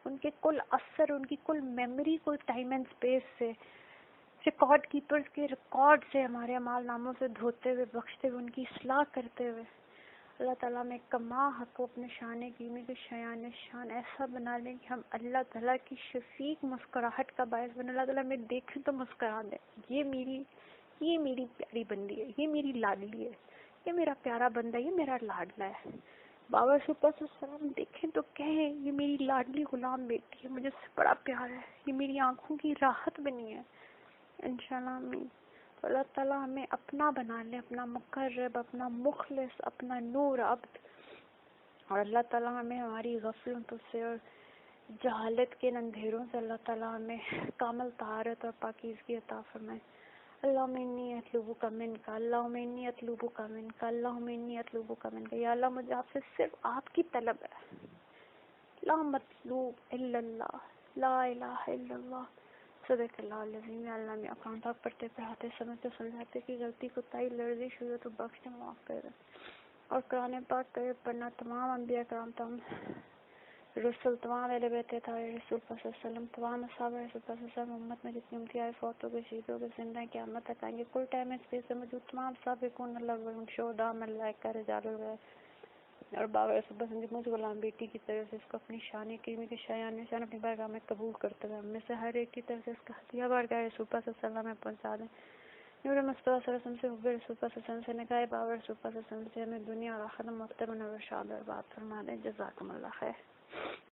ان کے کل اثر, ان کی کل میموری کو ٹائم اینڈ اسپیس سے, ریکارڈ کیپرز کے ریکارڈ سے, ہمارے اعمال ناموں سے دھوتے ہوئے, بخشتے ہوئے, ان کی اصلاح کرتے ہوئے اللہ تعالیٰ میں کما حق کو اپنے شان کریمی کے شان ایسا بنا لیں کہ ہم اللہ تعالیٰ کی شفیق مسکراہٹ کا باعث بنے. اللہ تعالیٰ میں دیکھیں تو مسکرا دیں. یہ میری پیاری بندی ہے, یہ میری لاڈلی ہے, یہ میرا پیارا بندہ ہے, یہ میرا لاڈلا ہے. بابا صلی السلام دیکھیں تو کہیں یہ میری لاڈلی غلام بیٹی ہے, مجھے اس سے بڑا پیار ہے, یہ میری آنکھوں کی راحت بنی ہے. انشاءاللہ آمین. تو اللہ تعالیٰ ہمیں اپنا بنا لے, اپنا مقرب, اپنا مخلص, اپنا نور عبد. اور اللہ تعالیٰ ہمیں ہماری غفلتوں سے اور جہالت کے اندھیروں سے اللہ تعالیٰ ہمیں کامل طہارت اور پاکیزگی عطا فرمائے. اللہم انی اطلبک منک, اللہم انی اطلبک منک, اللہم انی اطلبک منک. یا اللہ مجھے آپ سے صرف آپ کی طلب ہے. لا مطلوب الا اللہ, لا الہ الا اللہ. صدق اللہ العظیم. یا اللہ میں اقام تک پڑھتے پڑھاتے سمجھتے سمجھاتے کی غلطی کوتاہی لرزش ہوئی تو بخش دے, معاف کر دے. اور قرآن پاک کرے پڑھنا تمام انبیاء کرام, تمام رسول, تمام اہل بیت اطہار رسول صلی اللہ علیہ وسلم, تمام اصحاب رسول صلی اللہ علیہ وسلم, امت میں جتنی امتی آئے, فوتوں کے, شہیدوں کے, زندہ قیامت تک آئیں گے, کل ٹائم اسپیس سے موجود تمام سابقون اللہ شہداء ملائکہ رجال الغیب اور بابا رسول اللہ مجھ غلام بیٹی کی طرف سے اس کو اپنی شان کریمی کے شان اپنی بارگاہ میں قبول کرتے ہوئے ہم میں سے ہر ایک کی طرف سے اس کا ہدیہ بارگاہ رسول اللہ صلی اللہ علیہ وسلم میں پہنچا دیں. نور مصطفیٰ صلی اللہ علیہ وسلم سے, حب رسول اللہ صلی اللہ علیہ وسلم سے, نکاح بابا رسول اللہ صلی اللہ علیہ وسلم سے ہمیں دنیا اور آخرت میں مختر و بات فرما دیں. جزاکم اللہ خیر.